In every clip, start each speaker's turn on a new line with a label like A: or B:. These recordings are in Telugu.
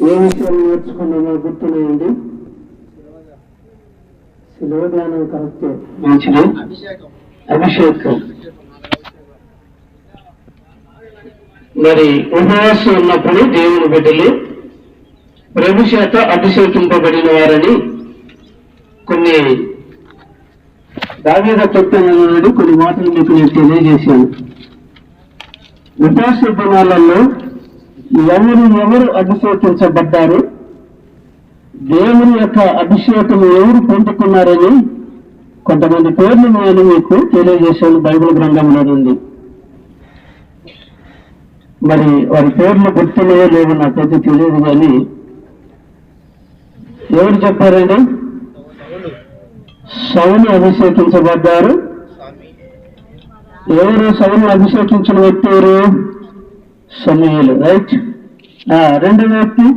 A: ఏ విషయాలు నేర్చుకున్నామో గుర్తున్నాయండి. శిలువ ధ్యానం కరెక్టే, మంచిది. అభిషేకం మరి ఉపవాసం ఉన్నప్పుడు దేవుని బిడ్డలు ప్రభు చేత అభిషేకింపబడిన వారని కొన్ని దావీదు కీర్తనలోని కొన్ని మాటలు మీకు నేను తెలియజేశాను. ఉపవాస దినాలలో ఎవరు అభిషేకించబడ్డారు, దేవుని యొక్క అభిషేకం ఎవరు పొందుకున్నారని కొంతమంది పేర్లు నేను మీకు తెలియజేశాను. బైబిల్ గ్రంథంలో నుండి మరి వారి పేర్లు గుర్తున్నాయో లేవో నాకైతే తెలియదు, కానీ ఎవరు చెప్పారండి? సౌలు అభిషేకించబడ్డారు. ఎవరు సౌలు అభిషేకించిన వ్యక్తి? ఎవరు? సమూయేలు, రైట్. రెండో వ్యక్తి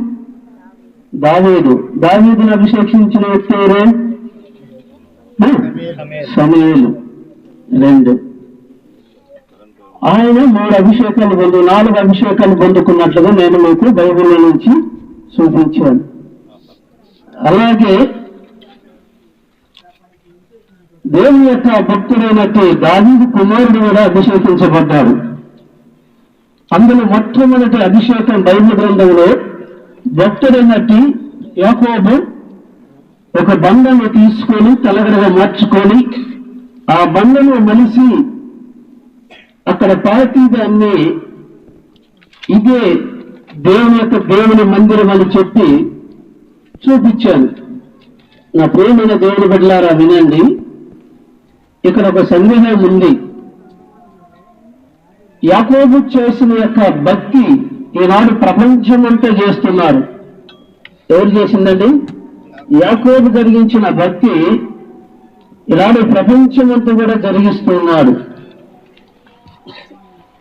A: దావీదు. దావీదును అభిషేకించిన వ్యక్తి ఎవరు? సమూయేలు. రెండు. ఆయన 3 అభిషేకాలు 4 అభిషేకాలు పొందుకున్నట్లుగా నేను మీకు బైబిల్ నుంచి చూపించాను. అలాగే దేవుని యొక్క భక్తుడైనట్టు దావీదు కుమారుడు కూడా అభిషేకించబడ్డాడు. అందులో మొట్టమొదటి అభిషేకం బైబిల్ గ్రంథంలో భక్తుడైనట్టు యాకోబు ఒక బండను తీసుకొని తలగడగా మార్చుకొని ఆ బండను మలిసి అక్కడ పాతిదాన్ని ఇదే దేవుని మందిరం అని చెప్పి చూపించాను. నా ప్రియమైన దేవుని బిడ్డలారా వినండి, ఇక్కడ ఒక సందేహం ఉంది. యాకోబు చేసిన యొక్క భక్తి ఈనాడు ప్రపంచమంతా చేస్తున్నారు. ఎవరు చేసిందండి? యాకోబు జరిగించిన భక్తి ఈనాడు ప్రపంచమంతా కూడా జరిగిస్తున్నాడు.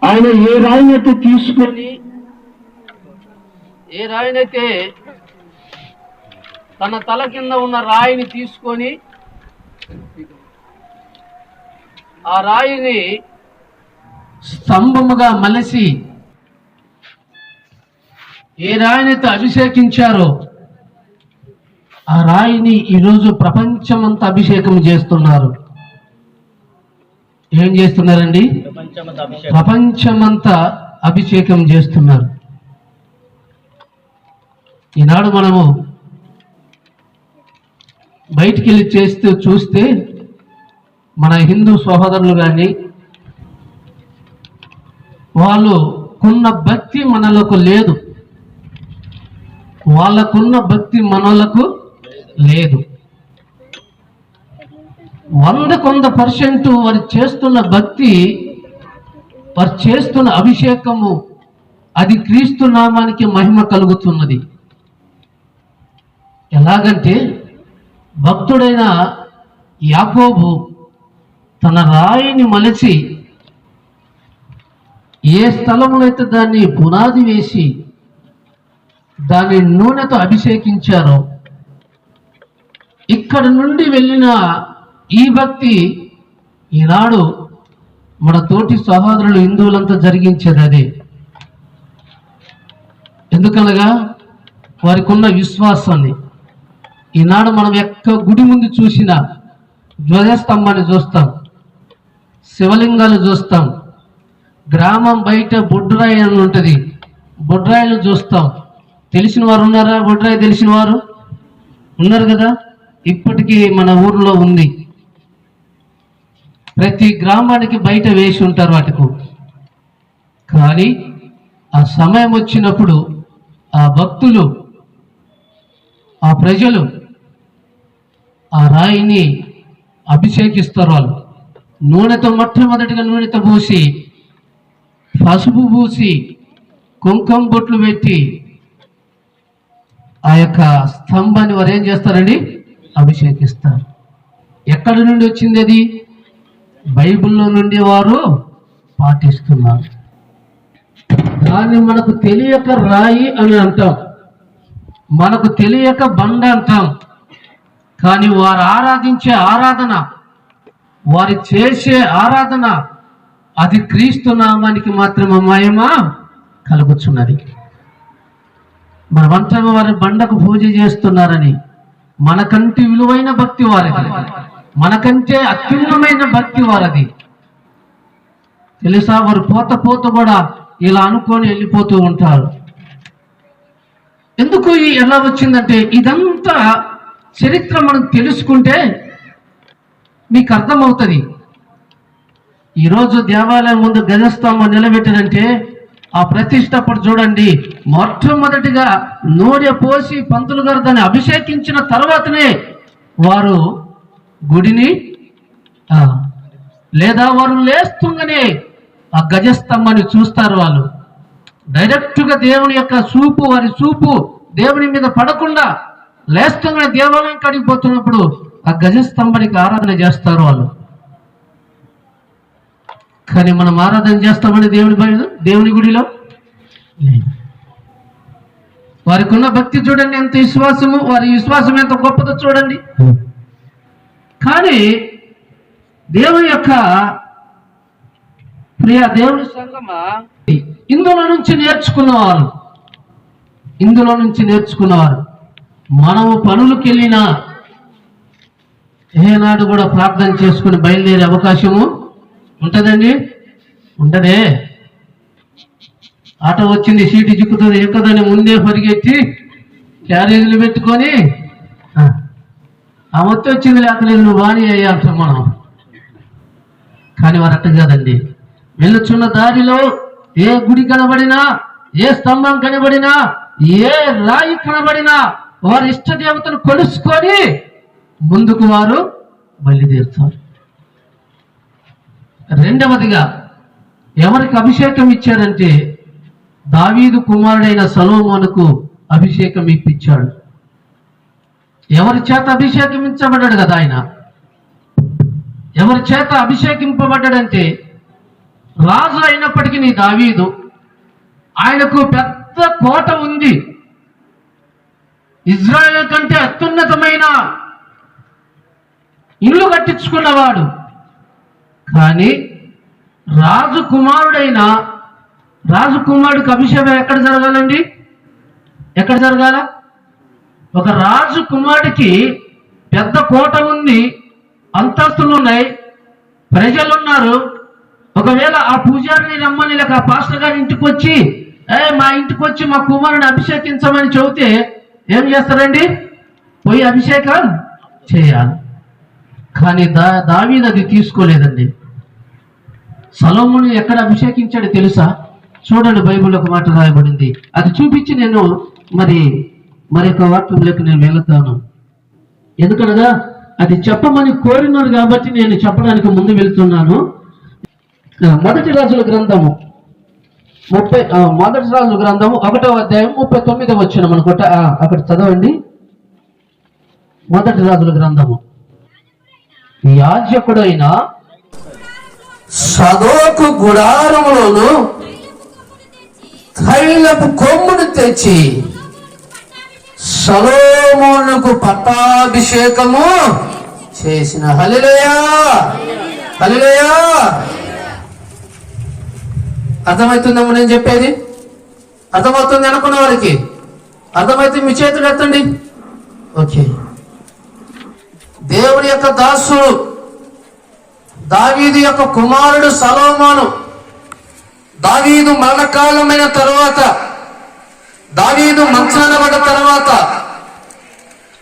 A: ఆయన ఏ రాయినైతే తీసుకొని, ఏ రాయినైతే తన తల కింద ఉన్న రాయిని తీసుకొని ఆ రాయిని స్తంభముగా మలసి ఏ రాయినైతే అభిషేకించారో ఆ రాయిని ఈరోజు ప్రపంచమంతా అభిషేకం చేస్తున్నారు. ఏం చేస్తున్నారండి? ప్రపంచమంతా అభిషేకం చేస్తున్నారు. ఈనాడు మనము బయటికి వెళ్ళి చూస్తే మన హిందూ సహోదరులు కానీ వాళ్ళకున్న భక్తి మనలకు లేదు, వాళ్ళకున్న భక్తి మనలకు లేదు. 100% వారు చేస్తున్న భక్తి, వారు చేస్తున్న అభిషేకము అది క్రీస్తు నామానికి మహిమ కలుగుతున్నది. ఎలాగంటే భక్తుడైన యాకోబు తన రాయిని మలచి ఏ స్థలమునైతే దాన్ని పునాది వేసి దాని నూనెతో అభిషేకించారో ఇక్కడ నుండి వెళ్ళిన ఈ భక్తి ఈనాడు మన తోటి సహోదరులు హిందువులంతా జరిగించేది అదే. ఎందుకనగా వారికి ఉన్న విశ్వాసాన్ని. ఈనాడు మనం ఎక్క గుడి ముందు చూసినా ధ్వజస్తంభాన్ని చూస్తాం, శివలింగాలు చూస్తాం, గ్రామం బయట బొడ్రాయి అని ఉంటుంది, బొడ్రాయిలు చూస్తాం. తెలిసిన వారు ఉన్నారా? బొడ్రాయి తెలిసిన వారు ఉన్నారు కదా, ఇప్పటికీ మన ఊర్లో ఉంది. ప్రతి గ్రామానికి బయట వేసి ఉంటారు వాటికు. కానీ ఆ సమయం వచ్చినప్పుడు ఆ భక్తులు, ఆ ప్రజలు ఆ రాయిని అభిషేకిస్తారు. వాళ్ళు నూనెతో మొట్టమొదటిగా నూనెతో పూసి, పసుపు పూసి, కుంకుమ బొట్లు పెట్టి ఆ యొక్క స్తంభాన్ని వారు ఏం చేస్తారండి? అభిషేకిస్తారు. ఎక్కడి నుండి వచ్చింది అది? బైబిల్లో నుండి వారు పాటిస్తున్నారు. దాన్ని మనకు తెలియక రాయి అని అంటాం, మనకు తెలియక బండ అంటాం. కానీ వారు ఆరాధించే ఆరాధన, వారు చేసే ఆరాధన అది క్రీస్తు నామానికి మాత్రమే మహిమ కలుగుతున్నది. మనమంటాము వారి బండకు పూజ చేస్తున్నారని. మనకంటే విలువైన భక్తి వారిది, మనకంటే అత్యున్నమైన భక్తి వారిది. తెలుసా, వారు పోత కూడా ఇలా అనుకొని వెళ్ళిపోతూ ఉంటారు. ఎందుకు ఎలా వచ్చిందంటే, ఇదంతా చరిత్ర మనం తెలుసుకుంటే మీకు అర్థమవుతుంది. ఈరోజు దేవాలయం ముందు గజస్తంభం నిలబెట్టారంటే ఆ ప్రతిష్ట అప్పుడు చూడండి, మొట్టమొదటిగా నూనె పోసి పంతులు గారు దాన్ని అభిషేకించిన తర్వాతనే వారు గుడిని లేదా వారు లేస్తుండగానే ఆ గజస్తంభాన్ని చూస్తారు. వాళ్ళు డైరెక్ట్గా దేవుని యొక్క చూపు, వారి చూపు దేవుని మీద పడకుండా లేస్తుండగానే దేవాలయం కాడికి పోతున్నప్పుడు ఆ గజస్తంభానికి ఆరాధన చేస్తారు వాళ్ళు. కానీ మనం ఆరాధన చేస్తామని దేవుని గుడిలో వారికి ఉన్న భక్తి చూడండి, ఎంత విశ్వాసము, వారి విశ్వాసం ఎంత గొప్పదో చూడండి. కానీ దేవుని యొక్క ప్రియ దేవుని సంగమా, ఇందులో నుంచి నేర్చుకున్నవారు మనము పనులకు వెళ్ళినా ఏనాడు కూడా ప్రార్థన చేసుకుని బయలుదేరే అవకాశము ఉంటుందండి? ఉండదే. ఆటో వచ్చింది, సీటు చిక్కుతుంది, ఎక్కదని ముందే పరిగెత్తి క్యారేజీలు పెట్టుకొని ఆ మొత్తం వచ్చింది, లేకలేదు నువ్వు బాణి అయ్యాల్సాం మనం. కానీ వారు అట్ట కాదండి. వెళ్ళుచున్న దారిలో ఏ గుడి కనబడినా, ఏ స్తంభం కనబడినా, ఏ రాయి కనబడినా వారి ఇష్ట దేవతను కొలుసుకొని ముందుకు వారు బయలుదేరుతారు. రెండవదిగా ఎవరికి అభిషేకం ఇచ్చారంటే, దావీదు కుమారుడైన సొలొమోనుకు అభిషేకం ఇప్పించాడు. ఎవరి చేత అభిషేకించబడ్డాడు కదా ఆయన? ఎవరి చేత అభిషేకింపబడ్డాడంటే, రాజు అయినప్పటికీ దావీదు, ఆయనకు పెద్ద కోట ఉంది, ఇజ్రాయెల్ కంటే అత్యున్నతమైన ఇల్లు కట్టించుకున్నవాడు. కానీ రాజకుమారుడికి అభిషేకం ఎక్కడ జరగాలండి? ఎక్కడ జరగాల? ఒక రాజకుమారుడికి పెద్ద కోట ఉంది, అంతస్తులు ఉన్నాయి, ప్రజలున్నారు. ఒకవేళ ఆ పూజారిని రమ్మని లేక ఆ పాస్టర్ గారి ఇంటికి వచ్చి మా ఇంటికి వచ్చి మా కుమారుని అభిషేకించమని చెబితే ఏం చేస్తారండి? పోయి అభిషేకం చేయాలి. కానీ దావీదు అది తీసుకోలేదండి. సొలొమోను ఎక్కడ అభిషేకించాడు తెలుసా? చూడండి, బైబిల్లో ఒక మాట రాయబడింది, అది చూపించి నేను మరి ఒక వాక్యంలోకి నేను వెళతాను. ఎందుకనగా అది చెప్పమని కోరినారు కాబట్టి నేను చెప్పడానికి ముందు వెళ్తున్నాను. మొదటి రాజుల గ్రంథము 1వ అధ్యాయం 39వ వచనం అనుకుంటా, అక్కడ చదవండి. మొదటి రాజుల గ్రంథము. యాజకుడైన సదోకు గుడారములోను తైలపు కొమ్మును తెచ్చి సొలొమోనుకు పట్టాభిషేకము చేసిన. హల్లెలూయా, హల్లెలూయా. అర్థమవుతుందమ్మా నేను చెప్పేది? అర్థమవుతుంది అనుకున్న వారికి? అర్థమైతే మీ చేతులు ఎత్తండి. ఓకే. దేవుడి యొక్క దాసుడు దావీదు యొక్క కుమారుడు సొలొమోను, దావీదు మరణకాలమైన తరువాత, దావీదు మంచాన పడ్డ తర్వాత,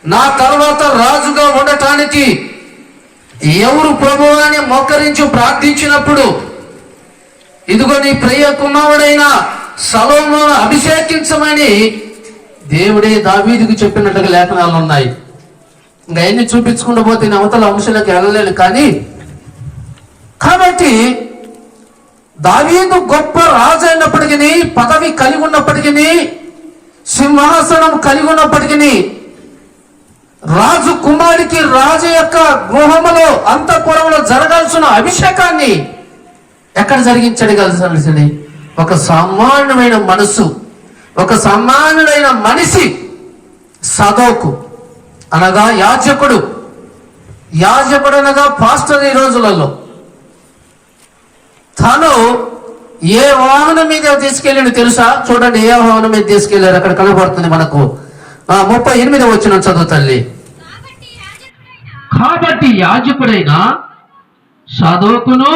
A: నా తర్వాత రాజుగా ఉండటానికి ఎవరు ప్రభువు అని మోకరించి ప్రార్థించినప్పుడు, ఇదిగో నీ ప్రియ కుమారుడైన సొలొమోను అభిషేకించమని దేవుడే దావీదుకు చెప్పినట్టుగా లేఖనాలు ఉన్నాయి. ఇంకా ఎన్ని చూపించుకుంటూ పోతే అవతల అంశాలకు వెళ్ళలేను. కాబట్టి దావీదు గొప్ప రాజు అయినప్పటికీ, పదవి కలిగి ఉన్నప్పటికీ, సింహాసనం కలిగి ఉన్నప్పటికీ, రాజు కుమారుడికి రాజు యొక్క గృహములో అంతఃపురంలో జరగాల్సిన అభిషేకాన్ని ఎక్కడ జరిగించాడు కలిసి? ఒక సామాన్యమైన మనసు, ఒక సామాన్యుడైన మనిషి సదోకు అనగా యాజకుడు అనగా పాస్టర్ ఈ రోజులలో తను ఏ వాహనం మీద తీసుకెళ్ళి తెలుసా? చూడండి ఏ వాహనం మీద తీసుకెళ్లారు, అక్కడ కనబడుతుంది మనకు. 38 వచ్చిన చదువు తల్లి. కాబట్టి యాజకుడైన సాదోకును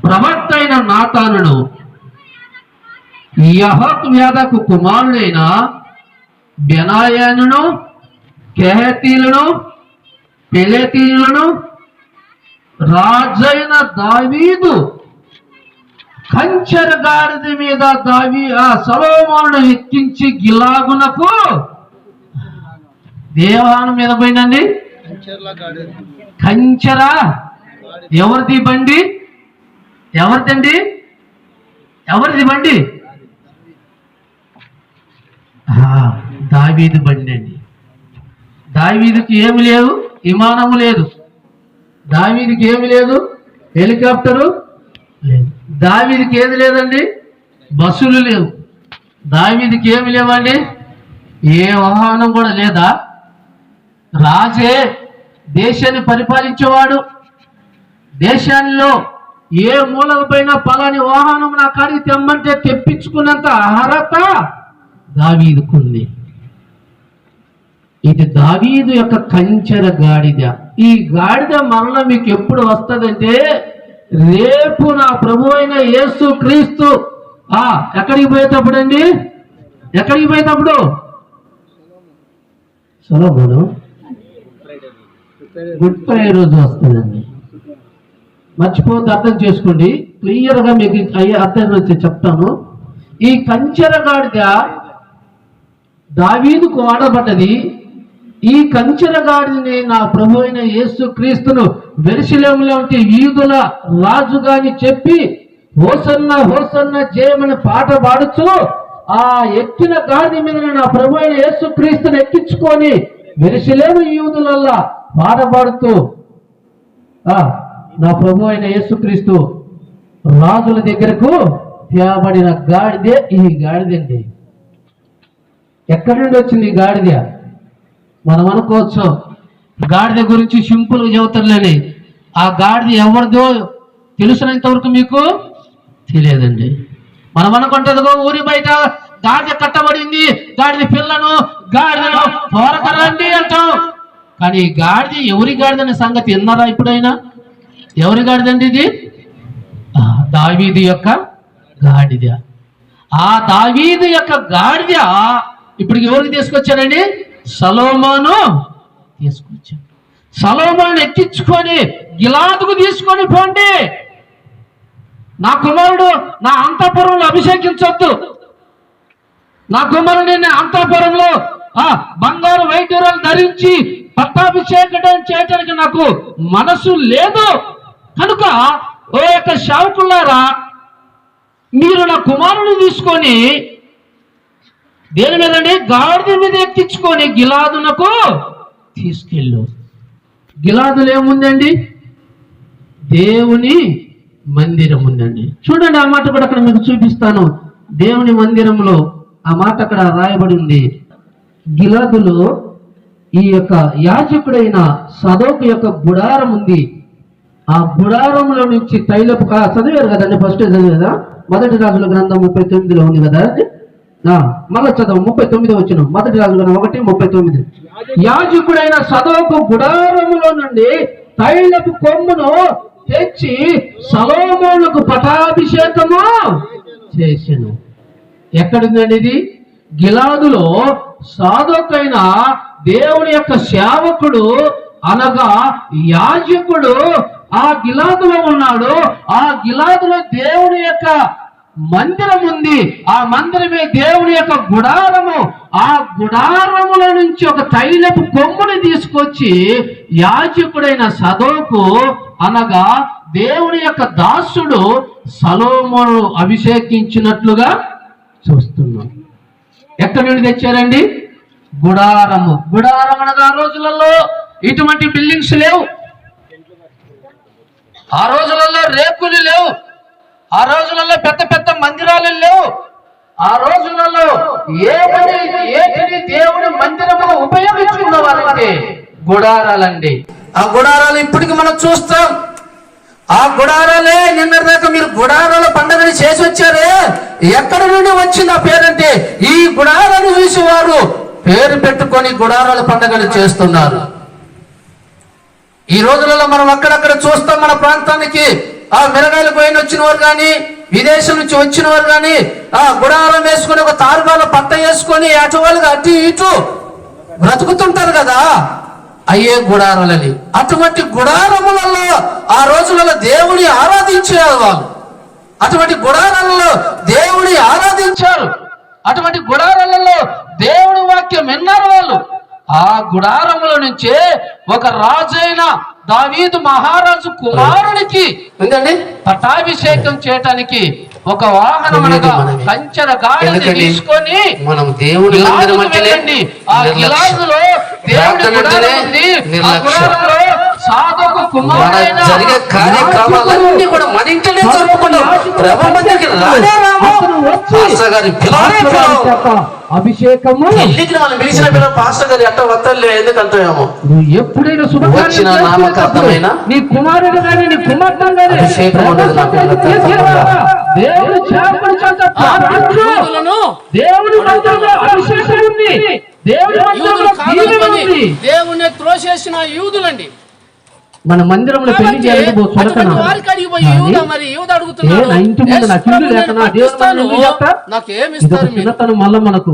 A: ప్రవక్త అయిన నాతానును యెహోయాదాకు కుమారుడైన బెనాయాను కెహతీలను పెలెతీయులను రాజైన దావీదు కంచెర గాడిద మీద సొలొమోనును ఎక్కించి గిలాగునకు దేవాను మీద పోయినండి. కంచెర ఎవరిది బండి? ఎవరిదండి? ఎవరిది బండి? దావీదు బండి అండి. దావీదుకి ఏమి లేదు, విమానము లేదు. దావీదుకి ఏమి లేదు, హెలికాప్టరు లేదు. దావీదుకి ఏది లేదండి, బస్సులు లేవు. దావీదుకి ఏమి లేవండి, ఏ వాహనం కూడా లేదా. రాజే దేశాన్ని పరిపాలించేవాడు. దేశాల్లో ఏ మూలపైన పలాని వాహనం నా కాడికి తెమ్మంటే తెప్పించుకున్నంత అర్హత దావీదుకుంది. ఇది దావీదు యొక్క కంచెర గాడిద. ఈ గాడిద మరణ మీకు ఎప్పుడు వస్తుందంటే, రేపు నా ప్రభు అయిన యేసు క్రీస్తు ఎక్కడికి పోయేటప్పుడు అండి, ఎక్కడికి పోయేటప్పుడు సొలొమోను గుడ్ ఫ్రైడే రోజు వస్తుందండి. మర్చిపోతే అర్థం చేసుకోండి, క్లియర్గా మీకు అర్థం వచ్చి చెప్తాను. ఈ కంచెర గాడిద దావీదుకు వాడబడ్డది. ఈ కంచెర గాడిని నా ప్రభు అయిన యేసు క్రీస్తును యెరూషలేములో ఉంటే యూదుల రాజుగాని చెప్పి హోసన్న హోసన్న జయమని పాట పాడుచు ఆ ఎక్కిన గాడి మీద నా ప్రభు అయిన యేసు క్రీస్తును ఎక్కించుకొని యెరూషలేము యూదులల్లా పాట పాడుతూ నా ప్రభు అయిన యేసు క్రీస్తు రాజుల దగ్గరకు తేబడిన గాడిదే ఈ గాడిదండి. ఎక్కడి నుండి వచ్చింది ఈ గాడిద? మనం అనుకోవచ్చు గాడిద గురించి సింపుల్గా చెబుతారులేని, ఆ గాడిద ఎవరిదో తెలుసునంత వరకు మీకు తెలియదండి. మనం అనుకుంటుందిగో ఊరి బయట గాడిద కట్టబడింది, గాడిద పిల్లను గాడిదను పోరకరండి అంటాం. కానీ గాడిద ఎవరి గాడిదనే సంగతి విన్నారా ఎప్పుడైనా? ఎవరి గాడిదండి ఇది? దావీదు యొక్క గాడిద. ఆ దావీదు యొక్క గాడిద ఇప్పుడు ఎవరికి తీసుకొచ్చారండి? సొలొమోను తీసుకొచ్చాడు. సొలొమోను ఎక్కించుకొని గిలాదుకు తీసుకొని పోండి, నా కుమారుడు నా అంతఃపురంలో అభిషేకించొద్దు, నా కుమారుడిని అంతఃపురంలో బంగారు వైద్యురాలు ధరించి పట్టాభిషేకం చేయడానికి నాకు మనసు లేదు. కనుక ఓ యొక్క శావకులారా, మీరు నా కుమారుని తీసుకొని దేని మీదండి? గాడిద మీద ఎక్కించుకొని గిలాదునకు తీసుకెళ్ళు. గిలాదులో ఏముందండి? దేవుని మందిరం ఉందండి. చూడండి, ఆ మాట కూడా అక్కడ మీకు చూపిస్తాను. దేవుని మందిరంలో ఆ మాట అక్కడ రాయబడి ఉంది. గిలాదులో ఈ యొక్క యాజకుడైన సదోకు యొక్క గుడారం ఉంది. ఆ గుడారంలో నుంచి తైలపు చదివారు కదండి, ఫస్ట్ చదివేదా? మొదటి రాజుల గ్రంథం 39లో ఉంది కదా. మళ్ళా చదవం 39 వచ్చిన మొదటి రాజుల 1:39. యాజకుడైన సదోకు గుడారములో నుండి తైలపు కొమ్మును తెచ్చి సొలొమోనుకు పటాభిషేకము చేసెను. ఎక్కడుందండి ఇది? గిలాదులో సాదోకైన దేవుని యొక్క సేవకుడు అనగా యాజకుడు ఆ గిలాదులో ఉన్నాడు. ఆ గిలాదులో దేవుని యొక్క మందిరం ఉంది. ఆ మందిరమే దేవుని యొక్క గుడారము. ఆ గుడారముల నుంచి ఒక తైలపు కొమ్ముని తీసుకొచ్చి యాజకుడైన సదోకు అనగా దేవుని యొక్క దాసుడు సొలొమోను అభిషేకించినట్లుగా చూస్తున్నాం. ఎక్కడి నుండి తెచ్చారండి? గుడారము. గుడారం అనగా ఆ రోజులలో ఇటువంటి బిల్డింగ్స్ లేవు, ఆ రోజులలో రేకులు లేవు, ఆ రోజులలో పెద్ద పెద్ద మందిరాలు లేవు. ఆ రోజులలో ఏటిని దేవుని మందిరము ఉపయోగించుకున్న వారంటే గుడారాలండి. ఆ గుడారాలు ఇప్పటికి మనం చూస్తాం.
B: ఆ గుడారాలే నిన్నటిదాకా మీరు గుడారాల పండుగని చేసి వచ్చారే, ఎక్కడి నుండి వచ్చింది ఆ పేరంటే ఈ గుడారాలు చూసి వారు పేరు పెట్టుకొని గుడారాల పండుగలు చేస్తున్నారు. ఈ రోజులలో మనం అక్కడక్కడ చూస్తాం, మన ప్రాంతానికి ఆ మిరగాయలు పోయిన వచ్చిన వారు కానీ, విదేశం నుంచి వచ్చిన వారు కానీ ఆ గుడారం వేసుకొని ఒక తారుగాల పట్ట వేసుకొని అటు వాళ్ళుగా అటు ఇటు బ్రతుకుతుంటారు కదా, అయ్యే గుడారాలని. అటువంటి గుడారములలో ఆ రోజులలో దేవుని ఆరాధించేవారు వాళ్ళు. అటువంటి గుడారాలలో దేవుని ఆరాధించారు. అటువంటి గుడారాలలో దేవుని వాక్యం విన్నారు వాళ్ళు. ఆ గుడారముల నుంచే ఒక రాజైన దావీదు మహారాజు కుమారునికి పట్టాభిషేకం చేయటానికి ఒక వాహనం కంచెర గాడిని తీసుకొని మనం దేవుని
A: సాధకు కుమారుడైన
B: జరిగే కార్యక్రమాలన్నీ కూడా మన ఇంట్లోనే జరుపుకున్నాం.
A: అభిషేకము
B: పిలిచిన పిల్లలు పాస్టర్ గారు ఎట్ట వద్దలే ఎందుకంటామో
A: ఎప్పుడైనా
B: వచ్చిన నామకార్థమైన
A: నీ కుమారుడు కానీ నీ కుమార్తె కానీ దేవుడు చేపడి చేత దేవుడి మందిరంలో అభిషేకం ఉంది. దేవుడి మందిరంలో
C: దేవుని త్రోసేసిన యూదులండి.
A: మన మందిరంలో పెళ్లి చేయాలని చిన్నతనం మళ్ళా మనకు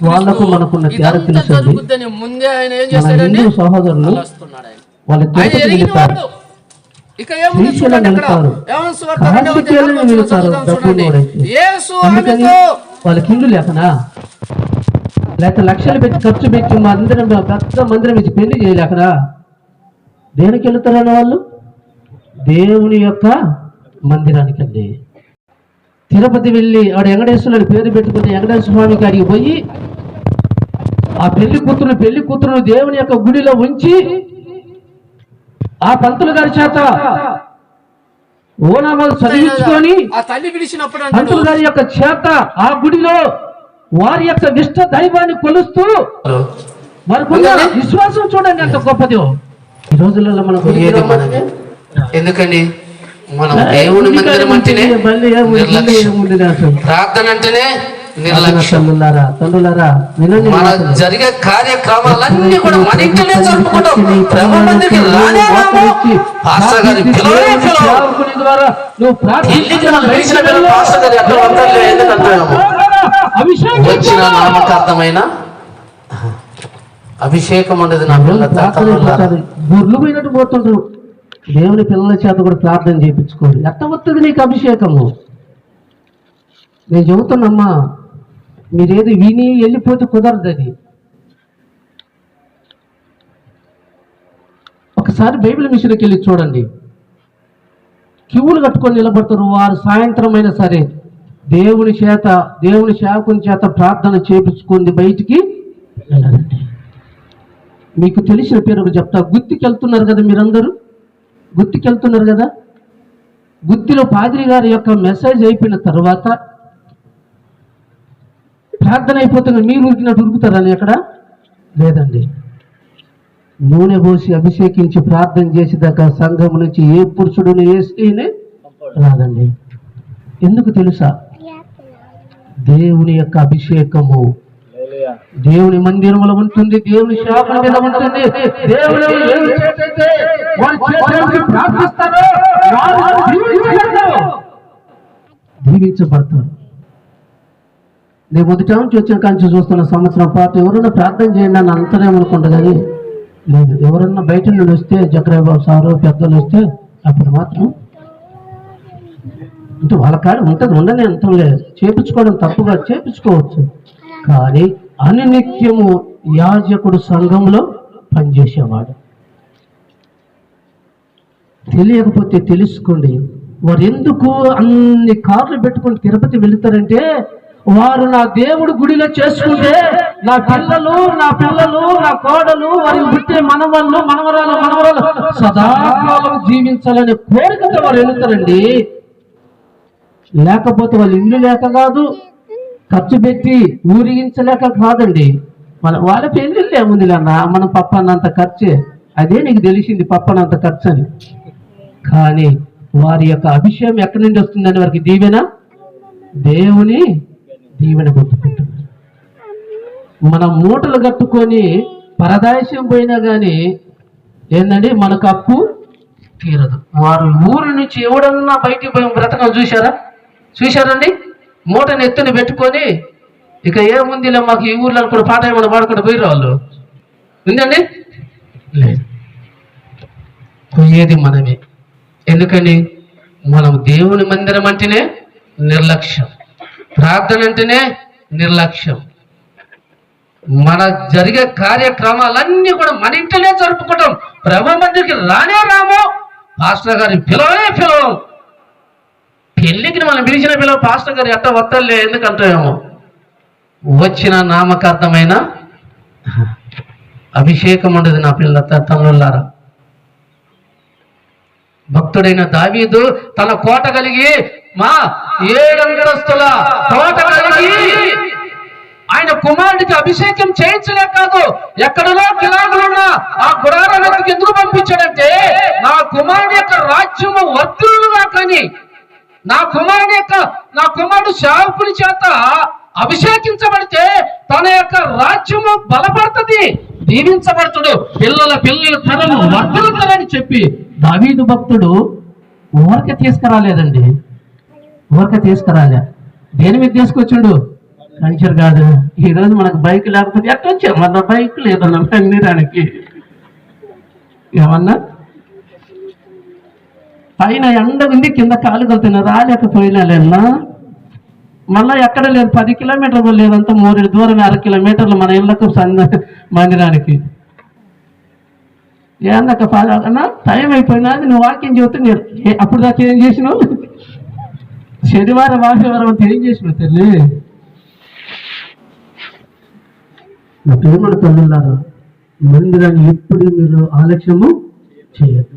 A: వాళ్ళకు మనకున్న తేడా తెలుసు.
C: ముందే ఆయన ఏం చేస్తాడండి,
A: సహోదరులు వాళ్ళ వాళ్ళకి ఇల్లు లేకనా, లేక లక్షలు పెట్టి ఖర్చు పెట్టి మందిరం పెద్ద మందిరం ఇచ్చి పెళ్లి చేయలేకనా దేనికి వెళుతారన్న వాళ్ళు? దేవుని యొక్క మందిరానికి అండి. తిరుపతి వెళ్ళి ఆడు వెంకటేశ్వరుని పేరు పెట్టుకుని వెంకటేశ్వర స్వామి కాడికి పోయి ఆ పెళ్లి కూతురును దేవుని యొక్క గుడిలో ఉంచి ఆ పంతులు గారి చేత ఓనామాలు చదివించుకొని
C: ఆ తల్లి పిలిచినప్పుడు
A: పంతులు గారి యొక్క చేత ఆ గుడిలో వారి యొక్క నిష్ఠ దైవాన్ని కొలుస్తూ మరికొంత విశ్వాసం చూడండి ఎంత గొప్పదో ఈ రోజులలో మనకు.
B: ఎందుకని మనం దేవుని మందిరం అంటేనే ప్రార్థన అంటేనే నిర్లక్ష్యం. మన జరిగే కార్యక్రమాలన్నీ కూడా మన ఇంట్లోనే జరుపుకుంటాం. మందిరికి వచ్చిన నామకార్థమైన అభిషేకం ఉండదు. నా
A: గుర్లు పోయినట్టు పోతుంటారు. దేవుని పిల్లల చేత కూడా ప్రార్థన చేయించుకోరు. ఎట్ట వస్తుంది నీకు అభిషేకము? నేను చెబుతున్నమ్మా, మీరేది విని వెళ్ళిపోతే కుదరదు. అది ఒకసారి బైబిల్ మిషన్కి వెళ్ళి చూడండి. క్యూలు కట్టుకొని నిలబడతారు. వారు సాయంత్రం అయినా సరే దేవుని సేవకుని చేత ప్రార్థన చేయించుకుంది బయటికి వెళ్ళాలండి. మీకు తెలిసిన పేరు చెప్తా. గుత్తికి వెళ్తున్నారు కదా మీరందరూ, గుత్తికి వెళ్తున్నారు కదా. గుత్తిలో పాదిరి గారి యొక్క మెసేజ్ అయిపోయిన తర్వాత ప్రార్థన అయిపోతుంది. మీరు ఉరికినట్టు ఉరుకుతారని ఎక్కడ లేదండి. నూనె పోసి అభిషేకించి ప్రార్థన చేసేదాకా సంఘం నుంచి ఏ పురుషుడుని ఏ స్త్రీని రాదండి. ఎందుకు తెలుసా? దేవుని యొక్క అభిషేకము దేవుని మందిరంలో ఉంటుంది, దేవుని శాపం మీద ఉంటుంది. దేవుని దీవించబడతారు. నేను మొదటి నుంచి వచ్చిన కాంచి చూస్తున్న సంవత్సరం పాటు ఎవరైనా ప్రార్థన చేయండి అని అంతరేమనుకుంటా కానీ లేదు. ఎవరన్నా బయట నుండి వస్తే జక్రయ్య బాబు సారు పెద్దలు వస్తే అప్పుడు మాత్రం అంటే వాళ్ళ కాడ ఉంటుంది. ఉండని అంతం లేదు. చేపించుకోవడం తప్పుగా చేపించుకోవచ్చు. కానీ అనునిత్యము యాజకుడు సంఘంలో పనిచేసేవాడు. తెలియకపోతే తెలుసుకోండి. వారు ఎందుకు అన్ని కార్లు పెట్టుకొని తిరుపతి వెళుతారంటే, వారు నా దేవుడు గుడిలో చేసుకుంటే నా పిల్లలు నా కోడలు వారి పుట్టే మనవరాలు సదాకాలం జీవించాలనే కోరికతో వారు వెళుతారండి. లేకపోతే వాళ్ళు ఇల్లు లేక కాదు, ఖర్చు పెట్టి ఊరిగించలేక కాదండి. వాళ్ళ పెళ్ళిళ్ళు ఏముంది అన్న, మనం పప్పన్నంత ఖర్చే. అదే నీకు తెలిసింది పప్పనంత ఖర్చు అని. కానీ వారి యొక్క అభిషేకం ఎక్కడి నుండి వస్తుందని వారికి దీవెన, దేవుని దీవెన గుర్తుకుంటున్నారు. మనం మూటలు కట్టుకొని పరదాయసం పోయినా కానీ ఏందండి మనకు అప్పు తీరదు. వారు ఊరి నుంచి ఎవడన్నా బయటికి పోయి బ్రతకం చూశారండి? మూటను ఎత్తుని పెట్టుకొని ఇక ఏముందిలే మాకు ఈ ఊర్లో కూడా పాట ఏమైనా పాడుకుంటూ పోయిన వాళ్ళు ఉందండి? లేదు. పోయేది మనమే. ఎందుకని మనం దేవుని మందిరం అంటేనే నిర్లక్ష్యం, ప్రార్థన అంటేనే నిర్లక్ష్యం, మన జరిగే కార్యక్రమాలన్నీ కూడా మన ఇంటనే జరుపుకుంటాం. ప్రభు మందిరికి రానే రాము, పాస్టర్ గారి పిలవం. పెళ్లికి మనం పిలిచిన పిలవ పాస్టర్ గారు ఎట్ట వత్తలే ఎందుకంటామేమో. వచ్చిన నామకార్థమైన అభిషేకం ఉండదు నా పిల్ల తమ్ముళ్ళారా. భక్తుడైన దావీదు తన కోట కలిగి 7 అంతస్తుల కోట కలిగి ఆయన కుమారుడికి అభిషేకం చేయించలేక కాదు, ఎక్కడలో కిలాగులున్న ఆ గుడారానికి ఎందుకు పంపించాడంటే నా కుమారుడి యొక్క రాజ్యము వర్ధులుగా కానీ నా కుమారుడు శావుకుని చేత అభిషేకించబడితే తన యొక్క రాజ్యము బలపడుతుంది, దీవించబడుతుడు, పిల్లల తరము వర్ధలుతారని చెప్పి దావీదు భక్తుడు ఊరక తీసుకురాలేదండి. దేని మీద తీసుకొచ్చాడు? కంచర్ కాదు. ఈరోజు మనకు బైక్ లేకపోతే ఎట్లా వచ్చారు? మన బైక్ లేదన్నా మందిరానికి ఏమన్నా పైన ఎండ ఉంది, కింద కాలు కలుతున్నా రాలేకపోయినా లేనా. మళ్ళా ఎక్కడ లేదు, 10 కిలోమీటర్లు లేదంతా 3 దూరం 6 కిలోమీటర్లు మన ఇళ్లకు మందిరానికి. ఏమన్నా టైం అయిపోయినా నువ్వు వాకింగ్ చెబుతూ అప్పుడు దాకా ఏం చేసినావు? శనివారం ఆదివారం అంతా ఏం చేసినావు తల్లి? నా ప్రేమను తల్లులారా, మందిరాన్ని ఎప్పుడు మీరు ఆలస్యము చేయద్దు.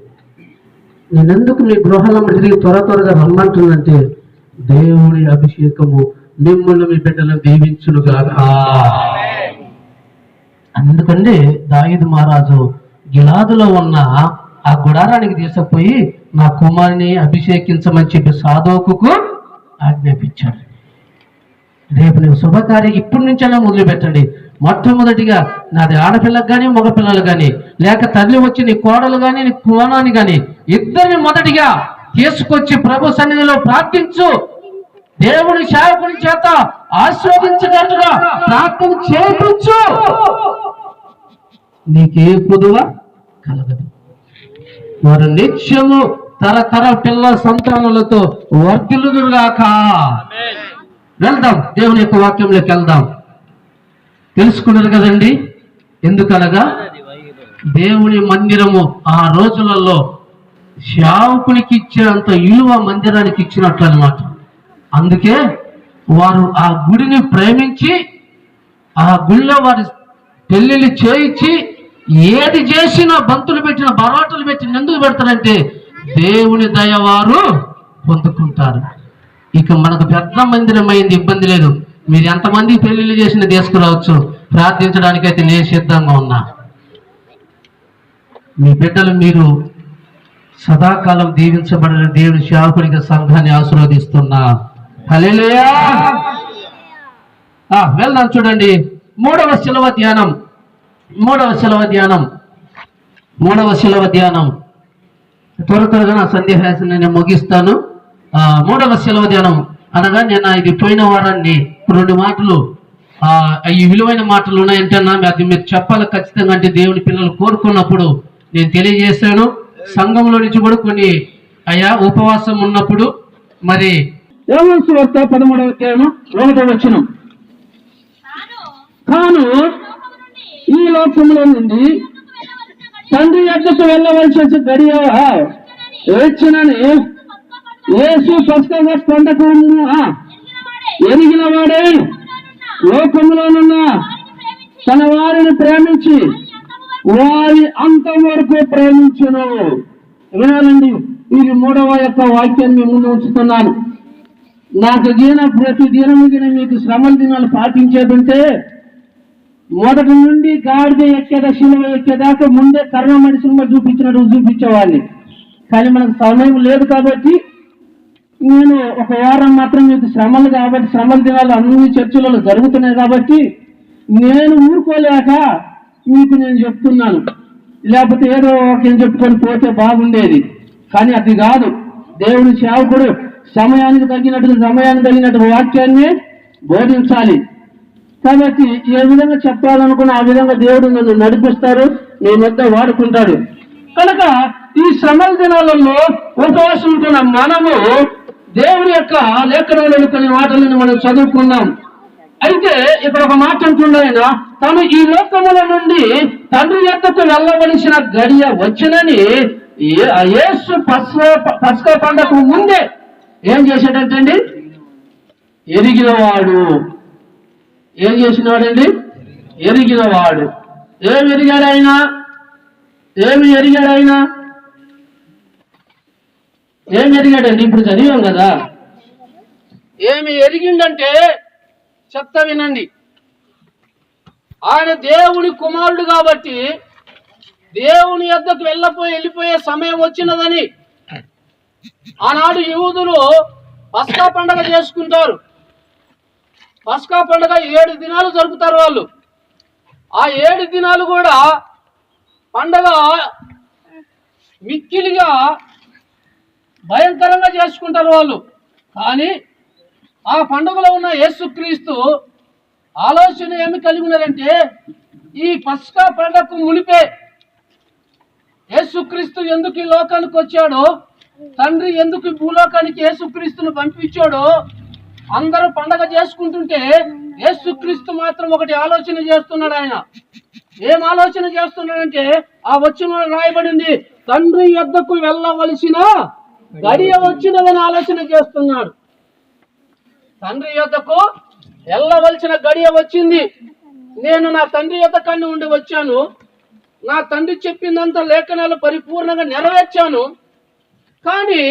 A: నేనెందుకు మీ గృహాలను తిరిగి త్వరగా రమ్మంటుందంటే దేవుని అభిషేకము మిమ్మల్ని మీ బిడ్డలను దీవించునుగాక. అందుకండి దావీదు మహారాజు గిలాదులో ఉన్న ఆ గుడారానికి తీసుకుపోయి నా కుమారుని అభిషేకించమని చెప్పి సాధోకుకు ఆజ్ఞాపించాడు. రేపు నువ్వు శుభకార్యం ఇప్పటి నుంచైనా మొదలు పెట్టండి. మొట్టమొదటిగా నాది ఆడపిల్లకు కానీ మగపిల్లలు కానీ, లేక తల్లి వచ్చి నీ కోడలు కానీ నీ కుమారాన్ని కానీ ఇద్దరిని మొదటిగా తీసుకొచ్చి ప్రభు సన్నిధిలో ప్రార్థించు. దేవుని సేవకుని చేత ఆశీర్వదించినట్టుగా ప్రార్థన చేయించు. నీకే కొదువ కలగదు. వారు నిత్యము తరతర పిల్లల సంతానాలతో వర్ధిల్లుదురుగాక. వెళ్దాం, దేవుని యొక్క వాక్యంలోకి వెళ్దాం. తెలుసుకున్నారు కదండి. ఎందుకనగా దేవుని మందిరము ఆ రోజులలో సేవకునికి ఇచ్చినంత విలువ మందిరానికి ఇచ్చినట్లు అనమాట. అందుకే వారు ఆ గుడిని ప్రేమించి ఆ గుడిలో వారి పెళ్లిళ్ళు చేయించి ఏది చేసినా బంతులు పెట్టిన బరాటలు పెట్టిన ఎందుకు పెడతారంటే దేవుని దయ వారు పొందుకుంటారు. ఇక మనకు పెద్ద మందిరం అయింది, ఇబ్బంది లేదు. మీరు ఎంతమంది పెళ్లిళ్ళు చేసిన తీసుకురావచ్చు, ప్రార్థించడానికైతే నేను సిద్ధంగా ఉన్నా. మీ బిడ్డలు మీరు సదాకాలం దీవించబడిన దేవుని సేవకునిగా సంఘాన్ని ఆశీర్వదిస్తున్నా. హల్లెలూయా. వెళ్దాం. చూడండి, మూడవ శిలువ ధ్యానం. త్వరగా నా సందేహాన్ని నేను ముగిస్తాను. మూడవ శిలువ ధ్యానం అనగా నేను ఇది పోయిన వారాన్ని 2 మాటలు ఈ విలువైన మాటలు ఉన్నాయంటే అది మీరు చెప్పాలి ఖచ్చితంగా. అంటే దేవుని పిల్లలు కోరుకున్నప్పుడు నేను తెలియజేశాను. సంఘంలో నుంచి కూడా కొన్ని ఉపవాసం ఉన్నప్పుడు మరి 13వ అధ్యాయం 1వ వచనం, తాను ఈ లోకంలో నుండి తండ్రి యొద్దకు వెళ్ళవలసి గడియ వచ్చినని యేసు పస్కా పండగ ఎరిగిన వాడే లోకంలోనున్న తన వారిని ప్రేమించి వారి అంతం వరకు ప్రేమించును. వినాలండి, ఇది 3వ యొక్క వాక్యాన్ని ముందు ఉంచుతున్నాను. నాకు ప్రతి దినము మీకు శ్రమల దినాలు పాటించేదంటే మొదటి నుండి గాడిద ఎక్కేదా శిలువ ఎక్కేదాకా ముందే కర్మ మనిషిని చూపించినట్టు చూపించేవాడిని.
D: కానీ మనకు సమయం లేదు కాబట్టి నేను ఒక వారం మాత్రం మీకు శ్రమలు కాబట్టి శ్రమల దినాలు అన్ని చర్చిలలో జరుగుతున్నాయి కాబట్టి నేను ఊరుకోలేక మీకు నేను చెప్తున్నాను. లేకపోతే ఏదో ఒక చెప్పుకొని పోతే బాగుండేది, కానీ అది కాదు. దేవుడి సేవకుడు సమయానికి తగినట్టు వాక్యాన్ని బోధించాలి. కాబట్టి ఏ విధంగా చెప్పాలనుకున్న ఆ విధంగా దేవుడు నన్ను నడిపిస్తారు, మీ మధ్య వాడుకుంటాడు. కనుక ఈ శ్రమల దినాలలో ఉపవాసం ఉంటున్న మనము దేవుడి యొక్క లేఖనంలోని కొన్ని మాటలను మనం చదువుకున్నాం. అయితే ఇక్కడ ఒక మాట అంటున్నాయన, తను ఈ లోకముల నుండి తండ్రి యొద్దకు వెళ్ళవలసిన గడియ వచ్చినని యేసు పస్కా పండగకు ముందే ఏం చేశాడంటండి? ఎరిగినవాడు. ఏం చేసినవాడండి? ఎరిగినవాడు. ఏమి ఎరిగాడు ఆయన? ఏమి ఎరిగాడండి? ఇప్పుడు చదివాం కదా.
C: ఏమి ఎరిగిండంటే చెప్తా వినండి. ఆయన దేవుని కుమారుడు కాబట్టి దేవుని యొద్దకు వెళ్ళిపోయే సమయం వచ్చినదని ఆనాడు యూదులు పస్కా పండగ చేసుకుంటారు. పస్కా పండగ 7 దినాలు జరుపుతారు వాళ్ళు. ఆ 7 దినాలు కూడా పండగ మిక్కిలిగా భయంకరంగా చేసుకుంటారు వాళ్ళు. కానీ ఆ పండుగలో ఉన్న యేసుక్రీస్తు ఆలోచన ఏమి కలిగి ఉన్నారంటే, ఈ పస్కా పండగకు మునిపే యేసుక్రీస్తు ఎందుకు ఈ లోకానికి వచ్చాడో, తండ్రి ఎందుకు భూలోకానికి యేసుక్రీస్తును పంపించాడో, అందరూ పండగ చేసుకుంటుంటే యేసుక్రీస్తు మాత్రం ఒకటి ఆలోచన చేస్తున్నాడు. ఆయన ఏం ఆలోచన చేస్తున్నాడంటే, ఆ వచ్చిన రాయబడింది, తండ్రి యొద్దకు వెళ్ళవలసిన గడియ వచ్చినదని ఆలోచన చేస్తున్నాడు. తండ్రి యొద్దకు వెళ్ళవలసిన గడియ వచ్చింది. నేను నా తండ్రి యొద్దకాన్ని ఉండి వచ్చాను. నా తండ్రి చెప్పిందంతా లేఖనాలు పరిపూర్ణంగా నెరవేర్చాను. కానీ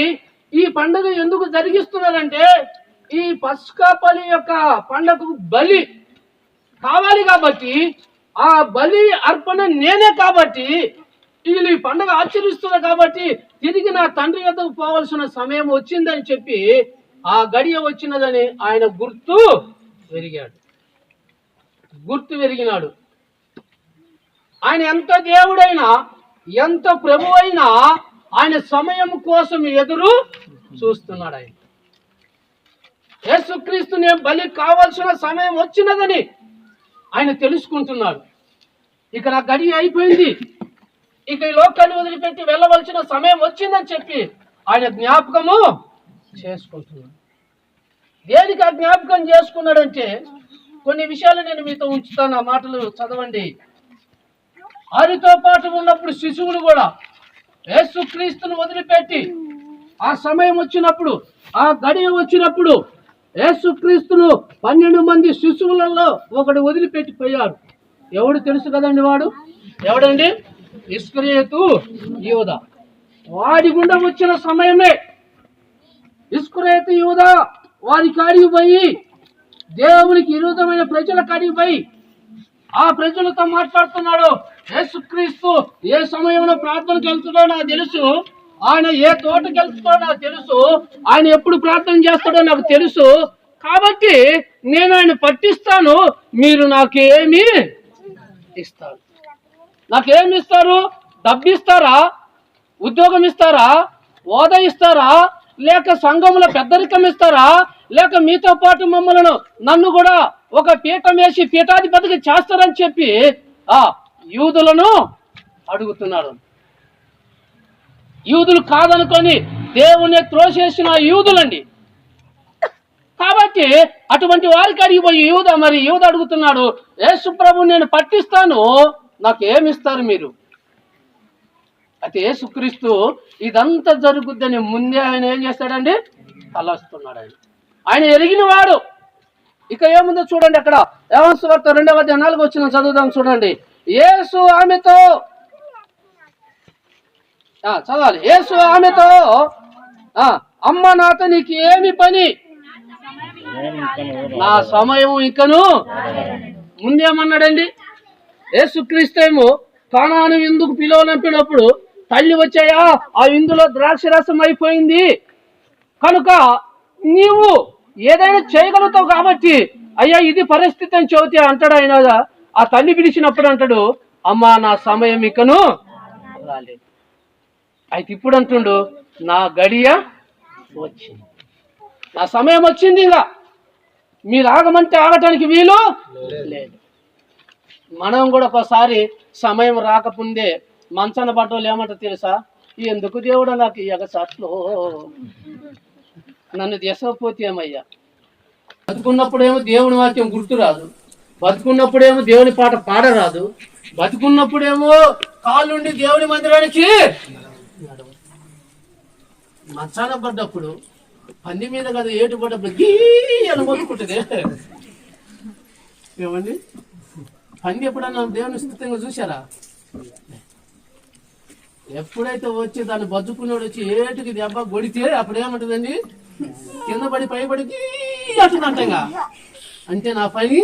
C: ఈ పండుగ ఎందుకు జరిగిస్తున్నారంటే, ఈ పస్కా బలి యొక్క పండుగకు బలి కావాలి కాబట్టి, ఆ బలి అర్పణ నేనే కాబట్టి, వీళ్ళు ఈ పండుగ ఆచరిస్తున్నారు కాబట్టి తిరిగి నా తండ్రి యొద్దకు పోవాల్సిన సమయం వచ్చిందని చెప్పి ఆ గడియ వచ్చినదని ఆయన గుర్తు వెరిగినాడు. ఆయన ఎంత దేవుడైనా, ఎంత ప్రభు అయినా ఆయన సమయం కోసం ఎదురు చూస్తున్నాడు. ఆయన యేసుక్రీస్తునే బలి కావాల్సిన సమయం వచ్చినదని ఆయన తెలుసుకుంటున్నాడు. ఇక నా గడియ అయిపోయింది, ఇక ఈ లోకాన్ని వదిలిపెట్టి వెళ్ళవలసిన సమయం వచ్చిందని చెప్పి ఆయన జ్ఞాపకము చేసుకుంటున్నాడు. దేనికి ఆ జ్ఞాపకం చేసుకున్నాడంటే, కొన్ని విషయాలు నేను మీతో ఉంచుతాను, ఆ మాటలు చదవండి. వారితో పాటు ఉన్నప్పుడు శిశువులు కూడా యేసుక్రీస్తును వదిలిపెట్టి ఆ సమయం వచ్చినప్పుడు, ఆ గడియ వచ్చినప్పుడు యేసుక్రీస్తును 12 మంది శిశువులలో ఒకడు వదిలిపెట్టిపోయాడు. ఎవడు తెలుసు కదండి? వాడు ఎవడండి? ఇస్కరియోతు యూదా. వాడి గుండా వచ్చిన సమయమే ఇస్కరియోతు యూదా వారి కాడికి పోయి, దేవునికి విరోధమైన ప్రజల కాడికి పోయి ఆ ప్రజలతో మాట్లాడుతున్నాడు. యేసుక్రీస్తు ఏ సమయంలో ప్రార్థనకు వెళ్తాడో నాకు తెలుసు, ఆయన ఏ తోటకి వెళ్తాడో నాకు తెలుసు, ఆయన ఎప్పుడు ప్రార్థన చేస్తాడో నాకు తెలుసు, కాబట్టి నేను ఆయన పట్టిస్తాను, మీరు నాకేమి ఇస్తారు? నాకేమి ఇస్తారు? డబ్బు ఇస్తారా? ఉద్యోగం ఇస్తారా? హోదా ఇస్తారా? లేక సంఘముల పెద్దరికం ఇస్తారా? లేక మీతో పాటు నన్ను కూడా ఒక పీఠం వేసి పీఠాధిపతిగా చేస్తారని చెప్పి ఆ యూదులను అడుగుతున్నాడు. యూదులు కాదనుకొని దేవుని త్రోసేసిన యూదులండి. కాబట్టి అటువంటి వారికి అడిగిపోయి యూద అడుగుతున్నాడు, యేసు ప్రభు నేను పట్టిస్తాను, నాకు ఏమిస్తారు మీరు? అయితే యేసుక్రీస్తు ఇదంతా జరుగుద్దని ముందే ఆయన ఏం చేస్తాడండి? తలస్తున్నాడు. ఆయన ఎరిగిన వాడు. ఇక ఏముందో చూడండి, అక్కడ యోహాను సువార్త 2:4 చదువుదాం చూడండి. యేసు ఆమెతో చదవాలి. యేసు ఆమెతో, అమ్మ నాతో నీకు ఏమి పని? నా సమయం ఇంకను. ముందేమన్నాడండి? యేసుక్రీస్తు ఏమో కానాను ఎందుకు పిలువనంపినప్పుడు తల్లి వచ్చాయా ఆ ఇందులో ద్రాక్ష రసం అయిపోయింది కనుక నీవు ఏదైనా చేయగలుగుతావు కాబట్టి అయ్యా ఇది పరిస్థితి అని చెబితే అంటాడు ఆయన. ఆ తల్లి పిలిచినప్పుడు అంటాడు, అమ్మా నా సమయం ఇకను రాలేదు. అయితే ఇప్పుడు అంటుండు, నా గడియ వచ్చింది, నా సమయం వచ్చింది, ఇంకా మీరు ఆగమంటే ఆగటానికి వీలు లేదు. మనం కూడా ఒకసారి సమయం రాకముందే మంచాన పడ్డోళ్ళు ఏమంటారు తెలుసా, ఎందుకు దేవుడు నాకు ఎగసాట్లో నన్ను దేశపోతే ఏమయ్యా. బతుకున్నప్పుడేమో దేవుని వాక్యం గుర్తురాదు, బతుకున్నప్పుడేమో దేవుని పాట పాడరాదు, బతుకున్నప్పుడేమో కాళ్ళుండి దేవుని మందిరానికి మంచాన పడ్డప్పుడు పంది మీద కదా ఏటు పడ్డప్పుడు గీ అని మొత్తుకుంటుంది. ఏమండి పంది ఎప్పుడన్నా దేవుని స్థితంగా చూసారా? ఎప్పుడైతే వచ్చి దాన్ని బతుకున్నాడు వచ్చి ఏటుకి దెబ్బ కొడితే అప్పుడు ఏమంటుందండి, కింద పడి పైపడి అంటుందంటగా. అంటే నా పని.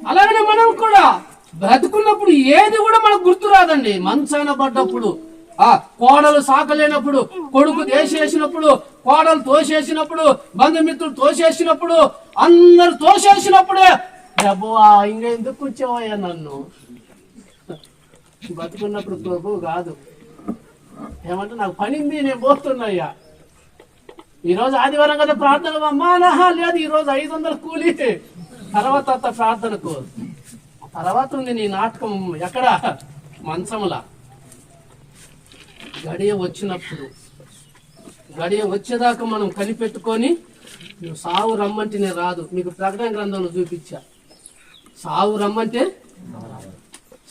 C: అలాగనే మనం కూడా బ్రతుకున్నప్పుడు ఏది కూడా మనకు గుర్తు రాదండి. మంచాన పడ్డప్పుడు, కోడలు సాకలేనప్పుడు, కొడుకు దేశేసినప్పుడు, కోడలు తోసేసినప్పుడు, బంధుమిత్రులు తోసేసినప్పుడు, అందరు తోసేసినప్పుడే డబ్బా ఇంకా ఎందుకు కూర్చోవయ్యా నన్ను. బతుకున్నప్పుడు ప్రభు కాదు, ఏమంటే నాకు పనింది నేను పోతున్నాయ్యా. ఈరోజు ఆదివారం కదా ప్రార్థన, అమ్మా నహా లేదు ఈరోజు 500 కూలి, తర్వాత ప్రార్థనకు తర్వాత ఉంది నీ నాటకం ఎక్కడ మంచములా. గడియ వచ్చినప్పుడు, గడియ వచ్చేదాకా మనం కనిపెట్టుకొని, నువ్వు సావు రమ్మంటే నేను రాదు. మీకు ప్రకటన గ్రంథంలో చూపించా, సావు రమ్మంటే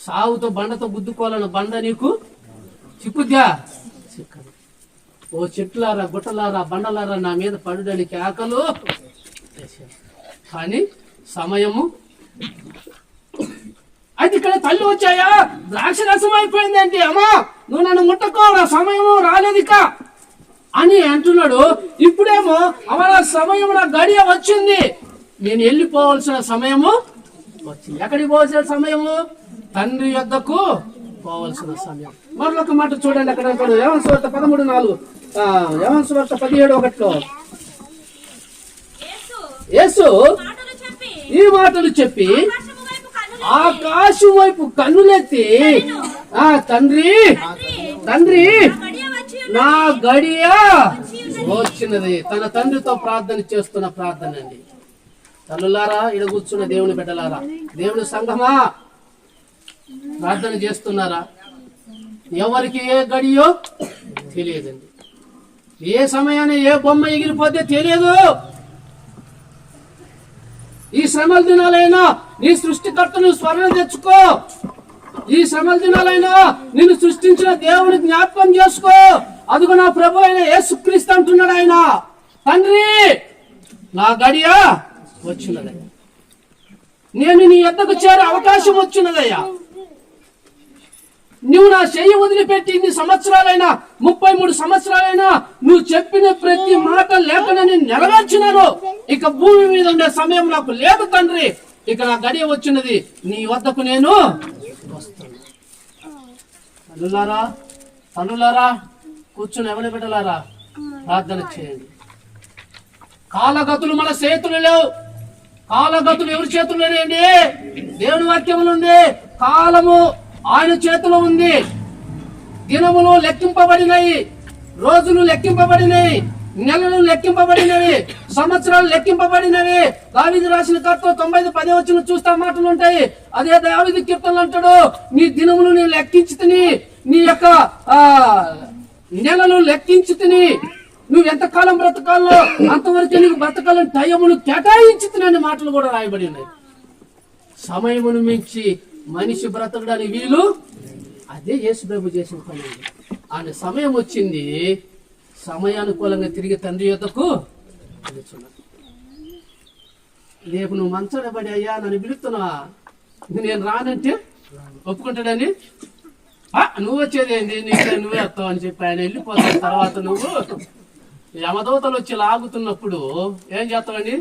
C: సావుతో బండతో గుద్దుకోవాలని బండ నీకు చిక్కుద్యా చిక్కదు. ఓ చెట్లారా గుట్టలారా బండలారా నా మీద పడుడానికి ఆకలు. కానీ సమయము అయితే ఇక్కడ తల్లి వచ్చాయా ద్రాక్ష రసం అయిపోయింది అంటే, అమ్మా నువ్వు నన్ను ముట్టకో, నా సమయము రాలేదు ఇక అని అంటున్నాడు. ఇప్పుడేమో అమ్మ నా సమయం, నా గడియ వచ్చింది, నేను వెళ్ళిపోవలసిన సమయము వచ్చింది. ఎక్కడికి పోవాల్సిన సమయము? తండ్రి యొద్దకు పోవలసిన సమయం. మరొక మాట చూడండి, అక్కడ యోహాను సువార్త 13:4, యోహాను సువార్త 17:1 యేసు ఈ మాటలు చెప్పి ఆకాశం వైపు కన్నులెత్తి, తండ్రి తండ్రి నా గడియ వచ్చినది. తన తండ్రితో ప్రార్థన చేస్తున్న ప్రార్థన అండి. తల్లులారా, ఇడ కూర్చున్న దేవుని బిడ్డలారా, దేవుని సంఘమా, ప్రార్థన చేస్తున్నారా? ఎవరికి ఏ గడియో తెలియదండి. ఏ సమయాన్ని ఏ బొమ్మ ఎగిరిపోతే తెలియదు. ఈ శ్రమల దినాలైనా నీ సృష్టికర్తను స్మరణ తెచ్చుకో. ఈ శ్రమల దినాలైనా నిన్ను సృష్టించిన దేవుని జ్ఞాపకం చేసుకో. అదిగో నా ప్రభు అయిన యేసుక్రీస్తు అంటున్నాడు, ఆయన తండ్రి నా గడియ వచ్చినదయ్యా, నేను నీ యొద్దకు చేరే అవకాశం వచ్చినదయ్యా. నువ్వు నా చెయ్యి వదిలిపెట్టి ఇన్ని సంవత్సరాలైనా 33 సంవత్సరాలైనా నువ్వు చెప్పిన ప్రతి మాట లేకుండా నేను నెరవేర్చినాను. ఇక భూమి మీద ఉండే సమయం నాకు లేదు తండ్రి, ఇక నా గడియ వచ్చినది, నీ వద్దకు నేను వస్తాను. తల్లులారా తల్లులారా, కూర్చుని ఎవరి బిడ్డలారా ప్రార్థన చేయండి. కాలగతులు మన చేతులు లేవు. కాలగతులు ఎవరి చేతుల్లోనేండి? దేవుని వాక్యములు ఉంది. కాలము ఆయన చేతిలో ఉంది. దినములు లెక్కింపబడినాయి, రోజులు లెక్కింపబడినాయి, నెలలు లెక్కింపబడినవి, సంవత్సరాలు లెక్కింపబడినవి. దావీదు రాసిన కర్త 90:10 చూస్తా మాటలు ఉంటాయి. అదే దావీదు కీర్తనలు అంటాడు, నీ దినములు నేను లెక్కించుతిని, నీ యొక్క నెలలు లెక్కించుతిని, నువ్వు ఎంతకాలం బ్రతకాలో అంతవరకు నీకు బ్రతకాలని టైమును కేటాయించుతున్న మాటలు కూడా రాయబడి ఉన్నాయి. సమయమును మించి మనిషి బ్రతకడానికి వీలు. అదే యేసు ప్రభు చేసిన పని. ఆయన సమయం వచ్చింది, సమయానుకూలంగా తిరిగి తండ్రి యొద్దకు వెళుతున్నాడు. రేపు నువ్వు మంచాన పడి, అయ్యా నన్ను పిలుస్తున్నావా, నేను రానంటే ఒప్పుకుంటాడని, నువ్వు వచ్చేదేంది, నువ్వే వస్తావు అని చెప్పి ఆయన వెళ్ళిపోతాడు. తర్వాత నువ్వు యమదూతలు వచ్చి లాగుతున్నప్పుడు ఏం చేస్తావండి?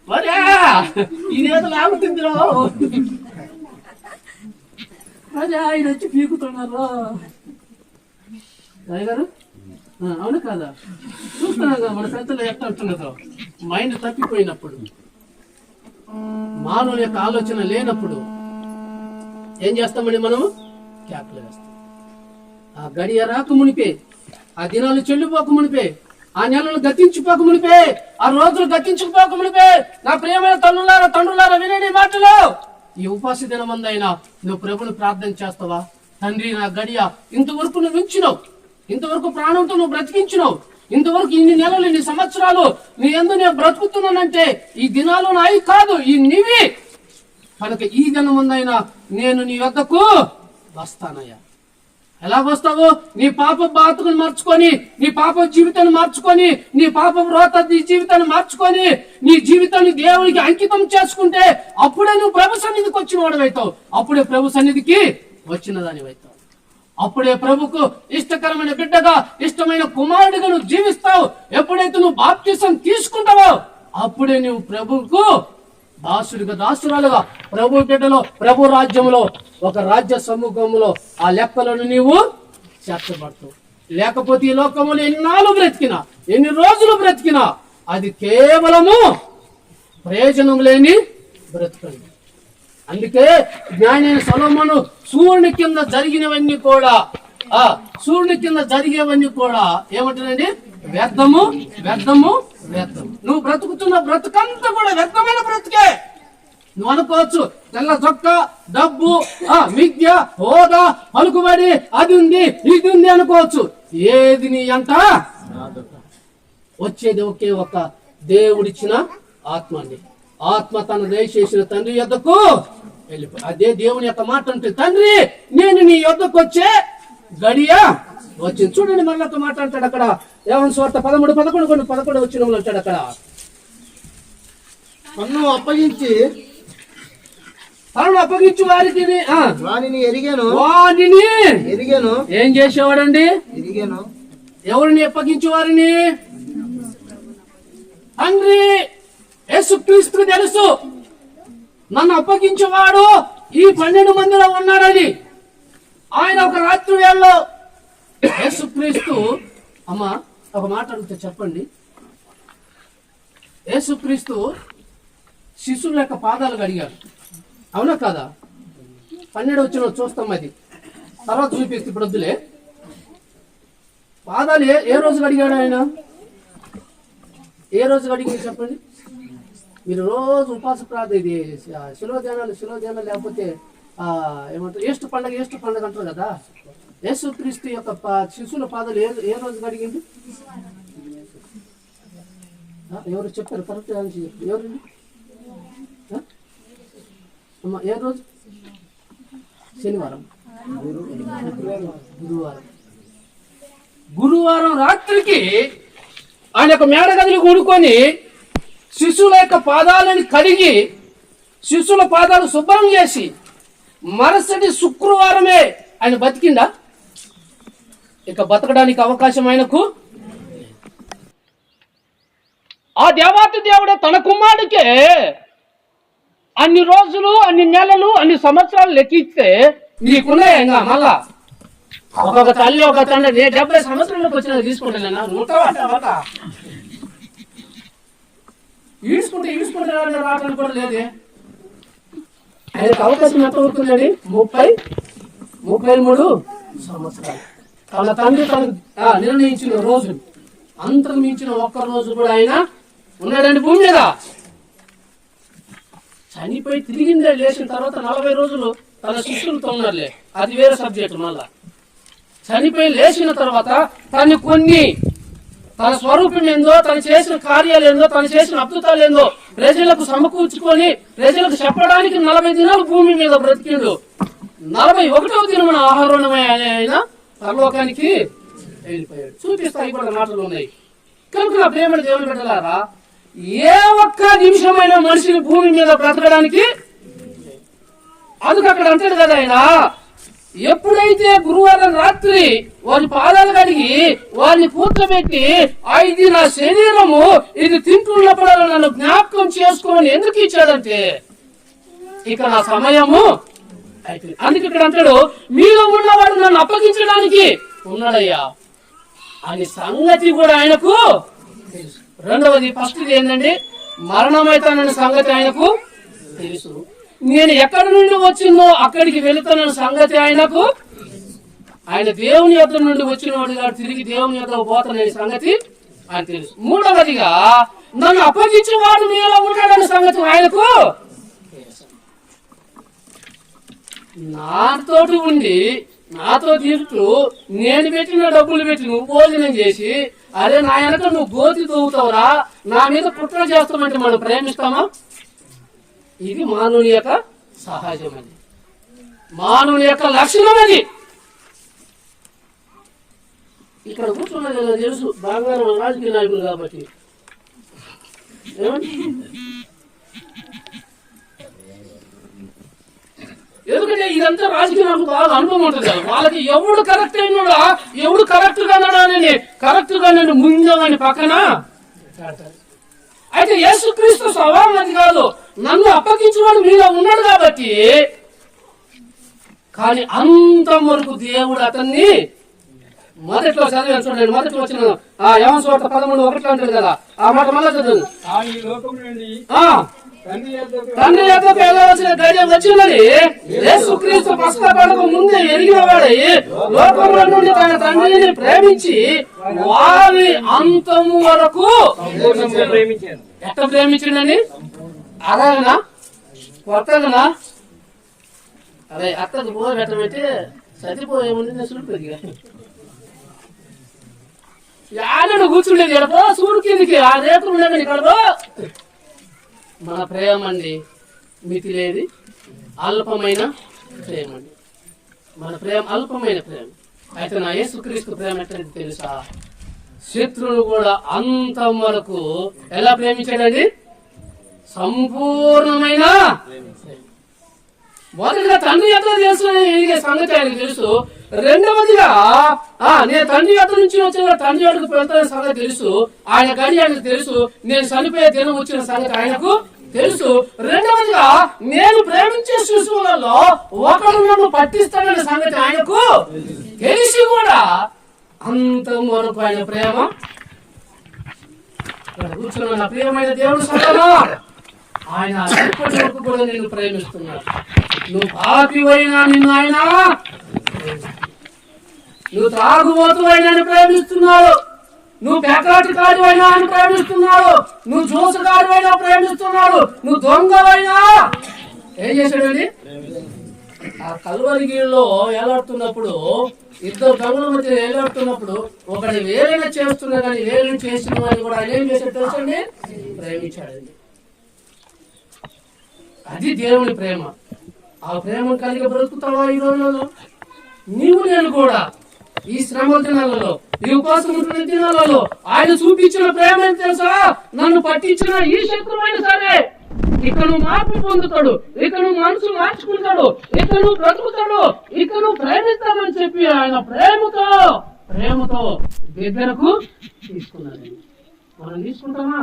C: మరే ఇదేదో లాగుతుందిరో, అరే ఆయన వచ్చి పీకుతున్నారు గారు. అవును కాదా? చూస్తున్నాం కదా మన పెద్దలు ఎట్లా ఉంటున్నదో. మైండ్ తప్పిపోయినప్పుడు, మానవుని యొక్క ఆలోచన లేనప్పుడు ఏం చేస్తామండి మనము? క్యాప్లు వేస్తాం. ఆ గడియ రాక మునిపే, ఆ దినాలు చెల్లిపోక మునిపే, ఆ నెలలు గతించిపోక మునిపే, ఆ రోజులు గతించుకుపోక మునిపే, నా ప్రియమైన తండ్రులారా వినండి మాటలు. ఈ ఉపాస దినమందైనా నువ్వు ప్రభుని ప్రార్థన చేస్తావా? తండ్రి, నా గడియ ఇంతవరకు నువ్వు ఉంచినావు, ఇంతవరకు ప్రాణంతో నువ్వు బ్రతికించినావు, ఇంతవరకు ఇన్ని నెలలు ఇన్ని సంవత్సరాలు నీ యందు నేను బ్రతుకుతున్నానంటే ఈ దినాలు నాయి కాదు, ఈ నీవి. కనుక ఈ దినమందైనా నేను నీ వద్దకు వస్తానయ్యా. ఎలా వస్తావు? నీ పాప బాతుకుని మార్చుకొని, నీ పాప జీవితాన్ని మార్చుకొని, నీ పాప రోత జీవితాన్ని మార్చుకొని, నీ జీవితాన్ని దేవునికి అంకితం చేసుకుంటే అప్పుడే నువ్వు ప్రభు సన్నిధికి వచ్చిన వాడివైతావు. అప్పుడే ప్రభు సన్నిధికి వచ్చిన దానివైతావు. అప్పుడే ప్రభుకు ఇష్టకరమైన బిడ్డగా, ఇష్టమైన కుమారుడిగా నువ్వు జీవిస్తావు. ఎప్పుడైతే నువ్వు బాప్తిసం తీసుకుంటావో అప్పుడే నువ్వు ప్రభుకు దాసుడిగా, దాసురాలుగా, ప్రభు బిడ్డలో, ప్రభు రాజ్యంలో, ఒక రాజ్య సమూహంలో ఆ లెక్కలను నీవు చేర్చబడతావు. లేకపోతే ఈ లోకములు ఎన్నాళ్ళు బ్రతికినా, ఎన్ని రోజులు బ్రతికినా అది కేవలము ప్రయోజనం లేని బ్రతుకండి. అందుకే జ్ఞాని సొలొమోను సూర్యుని కింద జరిగినవన్నీ కూడా, సూర్యుని కింద జరిగేవన్నీ కూడా ఏమంటారండి? వ్యర్థము, వ్యర్థము, వ్యర్థము. నువ్వు బ్రతుకుతున్న బ్రతుకంతా కూడా వ్యర్థమైన బ్రతుకే. నువ్వు అనుకోవచ్చు తెల్ల చొక్క, డబ్బు, విద్య, హోదా, పలుకుబడి, అది ఉంది ఇది ఉంది అనుకోవచ్చు. ఏది నీ అంట వచ్చేది ఒకే ఒక దేవుడిచ్చిన ఆత్మ అండి. ఆత్మ తన దయచేసిన తండ్రి యొద్దకు వెళ్ళిపోయి, అదే దేవుని యొక్క మాట అంటే, తండ్రి నేను నీ యొద్దకు వచ్చే గడియ వచ్చింది. చూడండి మళ్ళీ ఒక మాట అంటాడు అక్కడ, యోహాను సువార్త 13:11 వచనంలో అంటాడు అక్కడ,
E: తన్ను అప్పగించి
C: వారికి
E: వానిని ఎరిగాను,
C: ఏం చేసేవాడండి?
E: ఎరిగాను.
C: ఎవరిని అప్పగించు వారిని? తండ్రి యేసుక్రీస్తుకు తెలుసు నన్ను అప్పగించేవాడు ఈ 12 మందిలో ఉన్నాడని. ఆయన ఒక రాత్రి వేళలో యేసుక్రీస్తు, అమ్మా ఒక మాట అడిగితే చెప్పండి, యేసుక్రీస్తు శిశువుల యొక్క పాదాలు కడిగాడు, అవునా కాదా? 12 వచ్చిన చూస్తాం, అది తర్వాత చూపిస్తే, ఇప్పుడు వద్దులే. పాదాలు ఏ రోజు కడిగాడు ఆయన? ఏ రోజు కడిగింది చెప్పండి? మీరు రోజు ఉపాస ప్రార్థన, ఇది శిలో ధ్యానాలు లేకపోతే ఏమంటారు ఈస్టర్ పండుగ అంటారు కదా. యేసుక్రీస్తు యొక్క శిశువుల పాదాలు ఏ రోజు కడిగింది? ఎవరు చెప్పారు? కరెక్ట్ ఎవరు? ఏ రోజు? శనివారం, గురువారం రాత్రికి ఆయన యొక్క మేడ గదిని కూడుకొని శిశువుల యొక్క పాదాలను కడిగి, శిశువుల పాదాలు శుభ్రం చేసి మరుసటి శుక్రవారమే ఆయన బతికిందా? ఇక బతకడానికి అవకాశం ఆయనకు. ఆ దేవాతి దేవుడే తన కుమారుడికే అన్ని రోజులు, అన్ని నెలలు, అన్ని సంవత్సరాలు లెక్కిస్తే నీకున్నాయి ఇంకా మళ్ళా ఒక్కొక్క తల్లి ఒక తండ్రి 70 సంవత్సరాలకు వచ్చిన తీసుకుంటాను ఈడ్చుకుంటే రావడానికి కూడా లేదే. ఆయనకు అవకాశం ఎంత అవుతుందండి? 33 సంవత్సరాలు. తన తండ్రి తనకు నిర్ణయించిన రోజు, అంతకు మించిన ఒక్క రోజు కూడా ఆయన ఉన్నాడండి భూమి మీద. చనిపోయి తిరిగిందే లేచిన తర్వాత 40 రోజులు తన శిష్యులతో ఉన్నారులే, అది వేరే సబ్జెక్ట్. మళ్ళా చనిపోయి లేచిన తర్వాత తను తన స్వరూపం ఏందో, తను చేసిన కార్యాలు ఏందో, తను చేసిన అద్భుతాలు ఏందో ప్రజలకు సమకూర్చుకొని ప్రజలకు చెప్పడానికి 40 దినాలు భూమి మీద బ్రతికిండు. 41వ దినమున ఆహారమే ఆయన పరలోకానికి వెళ్ళిపోయాడు. చూపిస్తాయి కూడా మాటలు ఉన్నాయి. కనుక నా ప్రేమ దేవుని బిడ్డలారా, ఏ ఒక్క నిమిషమైన మనిషిని భూమి మీద బ్రతకడానికి అందుకు అక్కడ అంటాడు కదా ఆయన, ఎప్పుడైతే గురువారం రాత్రి వారి పాదాలు కడిగి వారిని కూర్చోబెట్టి, ఇది నా శరీరము, ఇది తింటున్నప్పుడు నన్ను జ్ఞాపకం చేసుకోమని ఎందుకు ఇచ్చాడంటే, ఇక నా సమయము అయితే అందుకే ఇక్కడ అంటాడు, మీలో ఉన్నవాడు నన్ను అప్పగించడానికి ఉన్నాడయ్యా అని సంగతి కూడా ఆయనకు తెలుసు. రెండవది, ఫస్ట్ ఏంటండి, మరణమైతానన్న సంగతి ఆయనకు తెలుసు. నేను ఎక్కడి నుండి వచ్చిందో అక్కడికి వెళుతానన్న సంగతి ఆయనకు, ఆయన దేవుని యొద్ద నుండి వచ్చిన వాడు కాదు, తిరిగి దేవుని యొద్ద పోతాననే సంగతి ఆయన తెలుసు. మూడవదిగా, నన్ను అప్పగించిన వాడు మీలో ఉన్నాడన్న సంగతి ఆయనకు తెలుసు. నాతోటి ఉండి నాతో తింటూ నేను పెట్టిన డబ్బులు పెట్టి నువ్వు భోజనం చేసి, అరే నా వెనక నువ్వు గోతి తవ్వుతావురా, నా మీద కుట్ర చేస్తామంటే మనం ప్రేమిస్తామా? ఇది మానవుని యొక్క సహజం, అది మానవుని యొక్క లక్షణం. అది ఇక్కడ కూర్చున్నది నాకు తెలుసు, బాగా రాజకీయ నాయకులు కాబట్టి. ఎందుకంటే ఇదంతా రాజకీయ నాయకులు బాగా అనుభవం ఉంటుంది కదా, వాళ్ళకి ఎవడు కరెక్ట్ అయినాడా, ఎవడు కరెక్ట్ గా అన్నాడని కరెక్ట్ గా నేను ముందని పక్కన. అయితే యేసుక్రీస్తు స్వభావం అది కాదు, నన్ను అప్పగించేవాడు మీలో ఉన్నాడు కాబట్టి. కానీ అంతవరకు దేవుడు అతన్ని మొదట్లో చదివాను చూడండి, మొదట్లో వచ్చిన యోహాను సువార్త 13:1 అంటాడు కదా, ఆ మాట మళ్ళా చదువు. తండ్రి యొద్దకు వెళ్ళవలసిన గడియ వచ్చిందని యేసుక్రీస్తు పస్కా పండుగ ముందే ఎరిగిన వాడై లోకంలో నుండి తన తండ్రిని ప్రేమించి వారి అంతము వరకు ఎట్లా ప్రేమించిండని. అలాగనా కొత్తగా అదే అత్తకు పోయి పెట్టబెట్టి చచ్చిపోయే ముందు సుడిపోయి యాడను కూర్చుండేది ఎడపో సూడు కిందికి ఆ రేట్లు ఉండేది ఇక్కడ. మన ప్రేమ అండి మితి లేది, అల్పమైన ప్రేమ అండి. మన ప్రేమ అల్పమైన ప్రేమ. అయితే నా యేసుక్రీస్తు ప్రేమ ఎట్లంటే తెలుసా, శత్రువులు కూడా అంతం వరకు ఎలా ప్రేమించాడండి, సంపూర్ణమైన. మొదటిగా తండ్రి యొక్క తెలుసు సంగతి ఆయనకు తెలుసు. రెండవదిగా నేను తండ్రి యొక్క నుంచి వచ్చిన తండ్రి అడుగు వెళ్తాన సంగతి తెలుసు. ఆయన గడి ఆయనకు తెలుసు. నేను చనిపోయే దినం వచ్చిన సంగతి ఆయనకు తెలుసు. రెండవదిగా నేను ప్రేమించే శిశువులలో ఒకడు నన్ను పట్టిస్తాడనే సంగతి ఆయనకు తెలిసి కూడా అంతం వరకు ఆయన ప్రేమ. కూర్చున్న నా ప్రియమైన దేవుడు సరేనా, ఆయన ఇప్పటి వరకు కూడా నేను ప్రేమిస్తున్నాడు. నువ్వు పాపివైనా నిన్ను ఆయన, నువ్వు త్రాగుబోతువైనా ప్రేమిస్తున్నాడు, నువ్వు పేకాటికాడు అయినా అని ప్రేమిస్తున్నాడు, నువ్వు జోసగాడు అయినా ప్రేమిస్తున్నాడు, నువ్వు దొంగవైనా. ఏం చేశాడండి, ఆ కల్వరిగిరిలో ఏలాడుతున్నప్పుడు, ఇద్దరు దొంగల మధ్య ఏలాడుతున్నప్పుడు ఒకటి వేరైనా చేస్తున్నా కానీ వేరైనా చేసిన వాడిని కూడా ఆయన ఏం చేశాడు తెలుసండి, ప్రేమించాడండి. అది దేవుని ప్రేమ. ఆ ప్రేమ కలిగి బ్రతుకుతావా ఈ రోజులలో? నీవు నేను కూడా ఈ శ్రమల దినాలలో, ఈ ఉపాసం ఉంటున్న దినాలలో ఆయన చూపించిన ప్రేమ ఏం తెలుసా, నన్ను పట్టించిన ఈ శత్రువైనా సరే ఇక నువ్వు మార్పు పొందుతాడు, ఇక నువ్వు మనసు మార్చుకుంటాడు, ఇక నువ్వు బ్రతుకుతాడు, ఇక నువ్వు ప్రేమిస్తామని చెప్పి ఆయన ప్రేమతో దగ్గరకు తీసుకున్నాడు. మనం తీసుకుంటామా?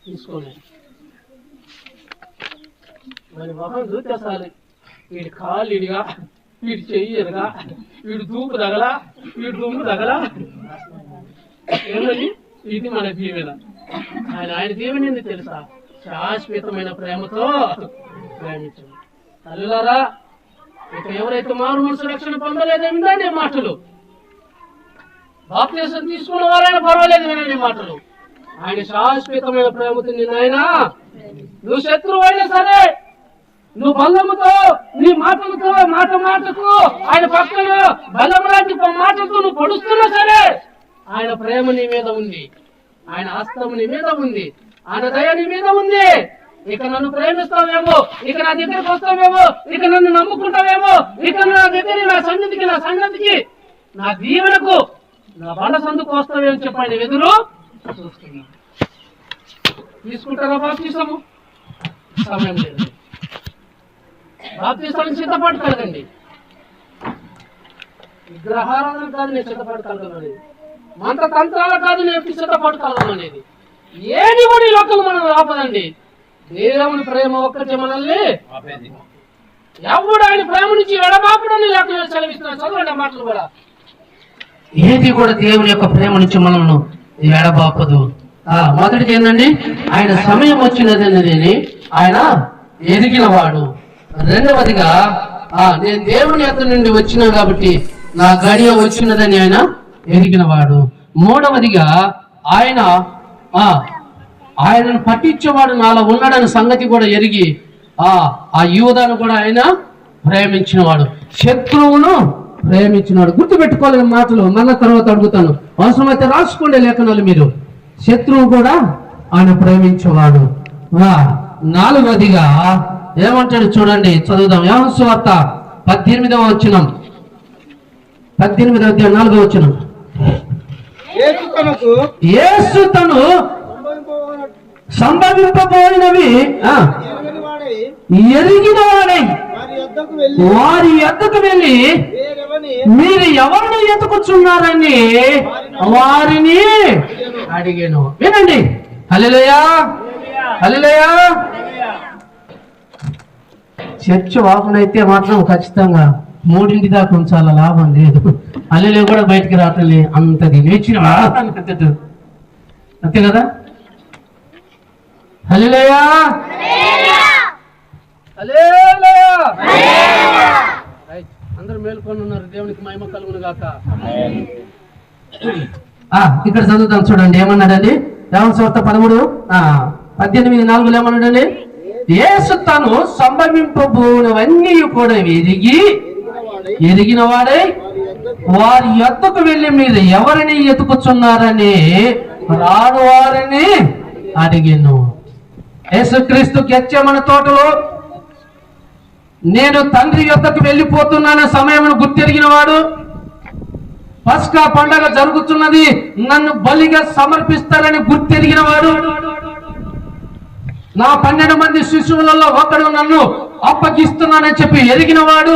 C: తీసుకోలేదు. మరి మొహం చూసేసాలి, వీడి కాళ్ళు ఇడిగా, వీడి చెయ్యరుగా, వీడు దూపు తగలా, వీడు దుమ్ము తగలా. ఏమని ఇది మన దీవెన. ఆయన దీవెన ఏంది తెలుసా, శాశ్వతమైన ప్రేమతో ప్రేమించండి. తల్లులారా, ఇక ఎవరైతే మారు మనసు రక్షణ పొందలేదో వినండి మాటలు. బాప్తిసం తీసుకున్న వారైనా పర్వాలేదు, వినండి మాటలు. ఆయన శాశ్వతమైన ప్రేమతో నిన్న నువ్వు శత్రువు అయినా సరే, నువ్వు బలముతో నీ మాటలతో మాటకు ఆయన పక్కన బలం లాంటి మాటలతో నువ్వు పొడుస్తున్నా సరే ఆయన ప్రేమ నీ మీద ఉంది, ఆయన హస్తం నీ మీద ఉంది, ఆయన దయ నీ మీద ఉంది. ఇక నన్ను ప్రేమిస్తావేమో, ఇక నా దగ్గరకు వస్తావేమో, ఇక నన్ను నమ్ముకుంటావేమో, ఇక నా దగ్గర నా సంగతికి నా దీవెనకు నా బండ సందుకు వస్తావేమో చెప్పండి. ఎదురు చూస్తున్నా. తీసుకుంటారా బాప్తిసము? సమయం లేదు. బాప్తిసానికి సిద్ధపాటు కలగండి. విగ్రహారాధన కాదు నేను సిద్ధపాటు కలగమనేది, మంత్ర తంత్రాల కాదు నేను సిద్ధపాటు కలగమనేది. ఏది కూడా ఈ లోకంలో మనం ఆపదండి. దేవుని ప్రేమ ఒక్కటే మనల్ని ఎవడు ఆయన ప్రేమ నుంచి ఎడబాపుడని లేఖ సెలవిస్తున్నాడు. చదవండి ఆ మాటలు కూడా.
A: ఏది కూడా దేవుని యొక్క ప్రేమ నుంచి మనల్ని ఎడబాపదు. మొదటిది ఏంటండి, ఆయన సమయం వచ్చినదని ఆయన ఎదిగినవాడు. రెండవదిగా నేను దేవుని యొక్క నుండి వచ్చినా కాబట్టి నా గడియ వచ్చినదని ఆయన ఎదిగినవాడు. మూడవదిగా ఆయనను పట్టించేవాడు నాలో ఉన్నాడని సంగతి కూడా ఎరిగి ఆ యూదాను కూడా ఆయన ప్రేమించినవాడు, శత్రువును ప్రేమించినాడు. గుర్తుపెట్టుకోలేని మాటలు మన తర్వాత అడుగుతాను, అవసరమైతే రాసుకోండి లేఖనాలు మీరు. శత్రువు కూడా ఆయన ప్రేమించేవాడు. నాలుగవదిగా ఏమంటాడు చూడండి, చదువుదాం. యోహాను సువార్త 18వ వచనం, 18వ అధ్యాయం 4వ వచనం. యేసు తను సంభవింపబోయినవి ఎరిగిన వాడై వారి యొద్దకు వెళ్ళి మీరు ఎవరిని ఎత్తుకుచున్నారని వారిని అడిగాను. వినండి. హల్లెలూయా, హల్లెలూయా. చర్చ్ వాకునైతే మాత్రం ఖచ్చితంగా 3 దాకా ఉంచాల, లాభం లేదు. హల్లెలూయా కూడా బయటికి రావట్లే, అంతది నేర్చిన అంతే కదా. హల్లెలూయా,
C: హల్లెలూయా. అందరూ మేల్కొని ఉన్నారు. దేవునికి మహిమ కలుగును గాక.
A: ఇక్కడ చదువుతాం చూడండి. ఏమన్నాడండి? యోహాను సువార్త 13:18-4 ఏమన్నాడండి? యేసు తాను సంభవింపబోనవన్నీ కూడా ఎరిగిన వాడై వారి యొద్దకు వెళ్ళి మీరు ఎవరిని ఎతుకుచున్నారని రాను వారిని అడిగాను. యేసుక్రీస్తు గెత్సేమనే తోటలో నేను తండ్రి యొద్దకు వెళ్ళిపోతున్నాన సమయమును గుర్తెరిగిన వాడు, పస్కా పండగ జరుగుతున్నది, నన్ను బలిగా సమర్పిస్తారని గుర్తెరిగిన వాడు, నా 12 మంది శిశువులలో ఒకడు నన్ను అప్పగిస్తున్నానని చెప్పి ఎరిగిన వాడు.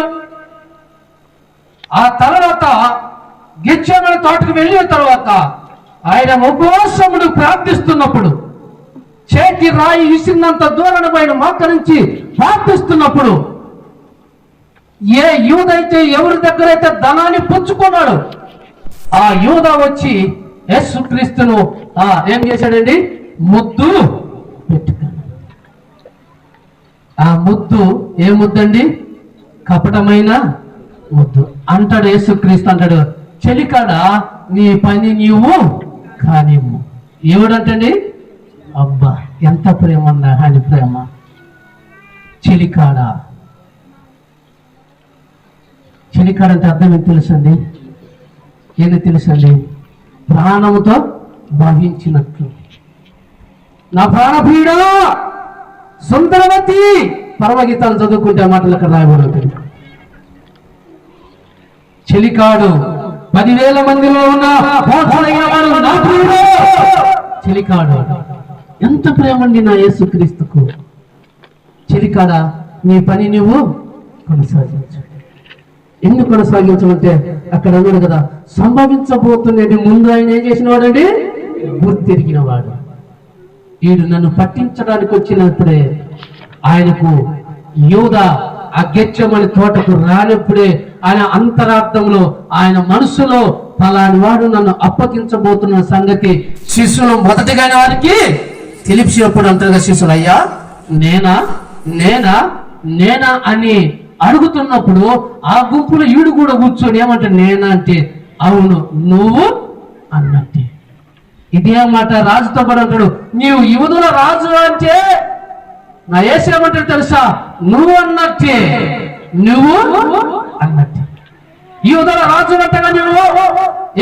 A: ఆ తర్వాత గెత్సేమనే తోటకు వెళ్ళిన తర్వాత ఆయన ఉపవాసముడు ప్రార్థిస్తున్నప్పుడు, చేతి రాయి విసిరినంత దూరం పైన మోకరించి ప్రార్థిస్తున్నప్పుడు, ఏ యూదైతే ఎవరి దగ్గర అయితే ధనాన్ని పుచ్చుకున్నాడు ఆ యూద వచ్చి యేసుక్రీస్తును ఏం చేశాడండి? ముద్దు పెట్టుకున్నాడు. ఆ ముద్దు ఏ ముద్దండి? కపటమైన ముద్దు. అంటాడు యేసుక్రీస్తు, అంటాడు, చెలికాడ నీ పని నీవు కానిమ్ము. ఏమిడంటండి? అబ్బా, ఎంత ప్రేమ అన్నా ఆయన ప్రేమ. చెలికాడ, చెలికాడ అంటే అర్థం ఏంటి తెలుసండి? ఏంటి తెలుసండి? ప్రాణముతో భావించినట్లు. నా ప్రాణప్రియుడా సుందరవతి, పరమగీతాలు చదువుకుంటే మాటలు అక్కడ రాయబడుతుంది. చెలికాడు 10,000 మందిలో ఉన్న నా ప్రియుడు చెలికాడు. ఎంత ప్రేమండి నా యేసుక్రీస్తుకు. చెలికాడ నీ పని నువ్వు కొనసాగించు. ఎందుకు కొనసాగించమంటే అక్కడ అన్నాడు కదా, సంభవించబోతున్నది ముందు ఆయన ఏం చేసిన వాడండి? గుర్తెరిగిన వాడు. వీడు నన్ను పట్టించడానికి వచ్చినప్పుడే, ఆయనకు యూదా ఆ గెత్సేమనే తోటకు రానప్పుడే ఆయన అంతరార్థంలో ఆయన మనసులో ఫలాని వాడు నన్ను అప్పగించబోతున్న సంగతి శిష్యులు మొదటిగానే వారికి తెలిసినప్పుడు అంతగా శిష్యులు, అయ్యా నేనా నేనా నేనా అని అడుగుతున్నప్పుడు ఆ గుంపులో ఈడు కూడా కూర్చొని ఏమంటే నేనా అంటే అవును నువ్వు అన్నట్టే. ఇదే మాట రాజుతో కూడా అంటాడు, నీవు యూదుల రాజు అంటే నా యేసేమంటాడు తెలుసా? నువ్వు అన్నట్టే, నువ్వు అన్నట్టే. యూదుల రాజు అంటగా నువ్వు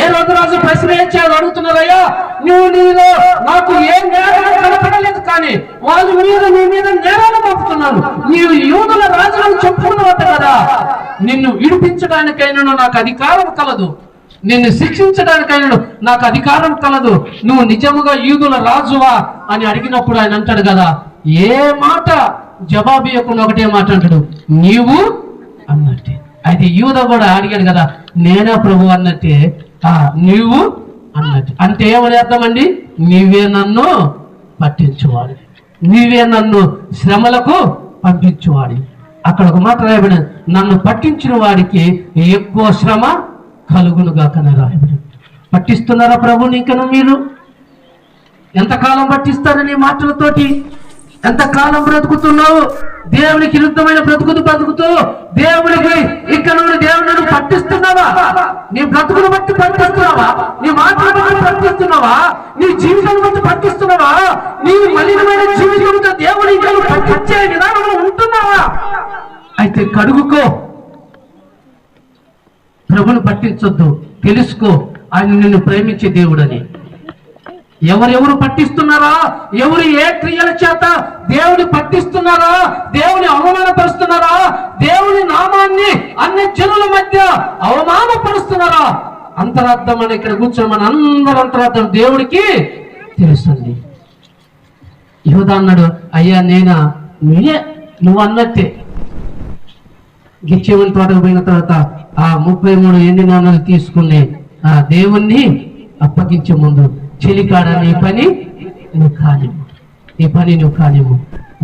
A: ఏ రోజు రాజు ప్రశ్న ఇచ్చాడు అడుగుతున్నారయ్యా, నువ్వు నీలో నాకు ఏం నేరాలు కనపడలేదు, కానీ వాళ్ళు నీ మీద నేరాలు మోపుతున్నారు. నీవు యూదుల రాజులను చెప్పుకున్నవట కదా, నిన్ను విడిపించడానికైనా నాకు అధికారం కలదు, నిన్ను శిక్షించడానికైనా నాకు అధికారం కలదు, నువ్వు నిజముగా యూదుల రాజువా అని అడిగినప్పుడు ఆయన అంటాడు కదా, ఏ మాట జవాబు ఇవ్వకుండా ఒకటే మాట అంటాడు, నీవు అన్నట్టే. అయితే యూద కూడా అడిగాడు కదా, నేనే ప్రభు అన్నట్టే, నీవు అన్నట్టు. అంటే ఏమని అర్థమండి? నీవే నన్ను పట్టించువాడు, నీవే నన్ను శ్రమలకు పంపించువాడు, అక్కడ ఒక మాట రాయబడి, నన్ను పట్టించిన వాడికి ఎక్కువ శ్రమ కలుగునుగాకనే రాయబడి. పట్టిస్తున్నారా ప్రభుని ఇంకను మీరు? ఎంతకాలం పట్టిస్తారు నీ మాటలతోటి? ఎంతకాలం బ్రతుకుతున్నావు? దేవునికి విరుద్ధమైన బ్రతుకుతూ దేవుడికి ఇక్కడ నుండి దేవుడిని పట్టిస్తున్నావా? నీ బ్రతుకును బట్టి పట్టిస్తున్నావా? నీ మాటలు బట్టి పట్టిస్తున్నావా? నీ జీవితాన్ని బట్టి పట్టిస్తున్నావా? నీ మలినమైన జీవితంతో దేవుడి పట్టించే విధానంలో ఉంటున్నావా? అయితే కడుగుకో. ప్రభుని పట్టించొద్దు. తెలుసుకో ఆయన నిన్ను ప్రేమించే దేవుడని. ఎవరెవరు పట్టిస్తున్నారా? ఎవరు ఏ క్రియల చేత దేవుని పట్టిస్తున్నారా? దేవుని అవమానపరుస్తున్నారా? దేవుని నామాన్ని అన్ని జనుల మధ్య అవమానపరుస్తున్నారా? అంతరార్థం అని ఇక్కడ కూర్చొని మన అందరూ అంతరార్థం దేవుడికి తెలుస్తుంది. యూదా అన్నాడు, అయ్యా నేనా? నువ్వు అన్నట్టే. గిచ్చేవని తోటకు పోయిన తర్వాత ఆ 33 ఎండి నాణాలు తీసుకుని ఆ దేవుణ్ణి అప్పగించే ముందు, చెలికాడ నీ పని నువ్వు కానివ్వు, నీ పని నువ్వు కానివ్వు.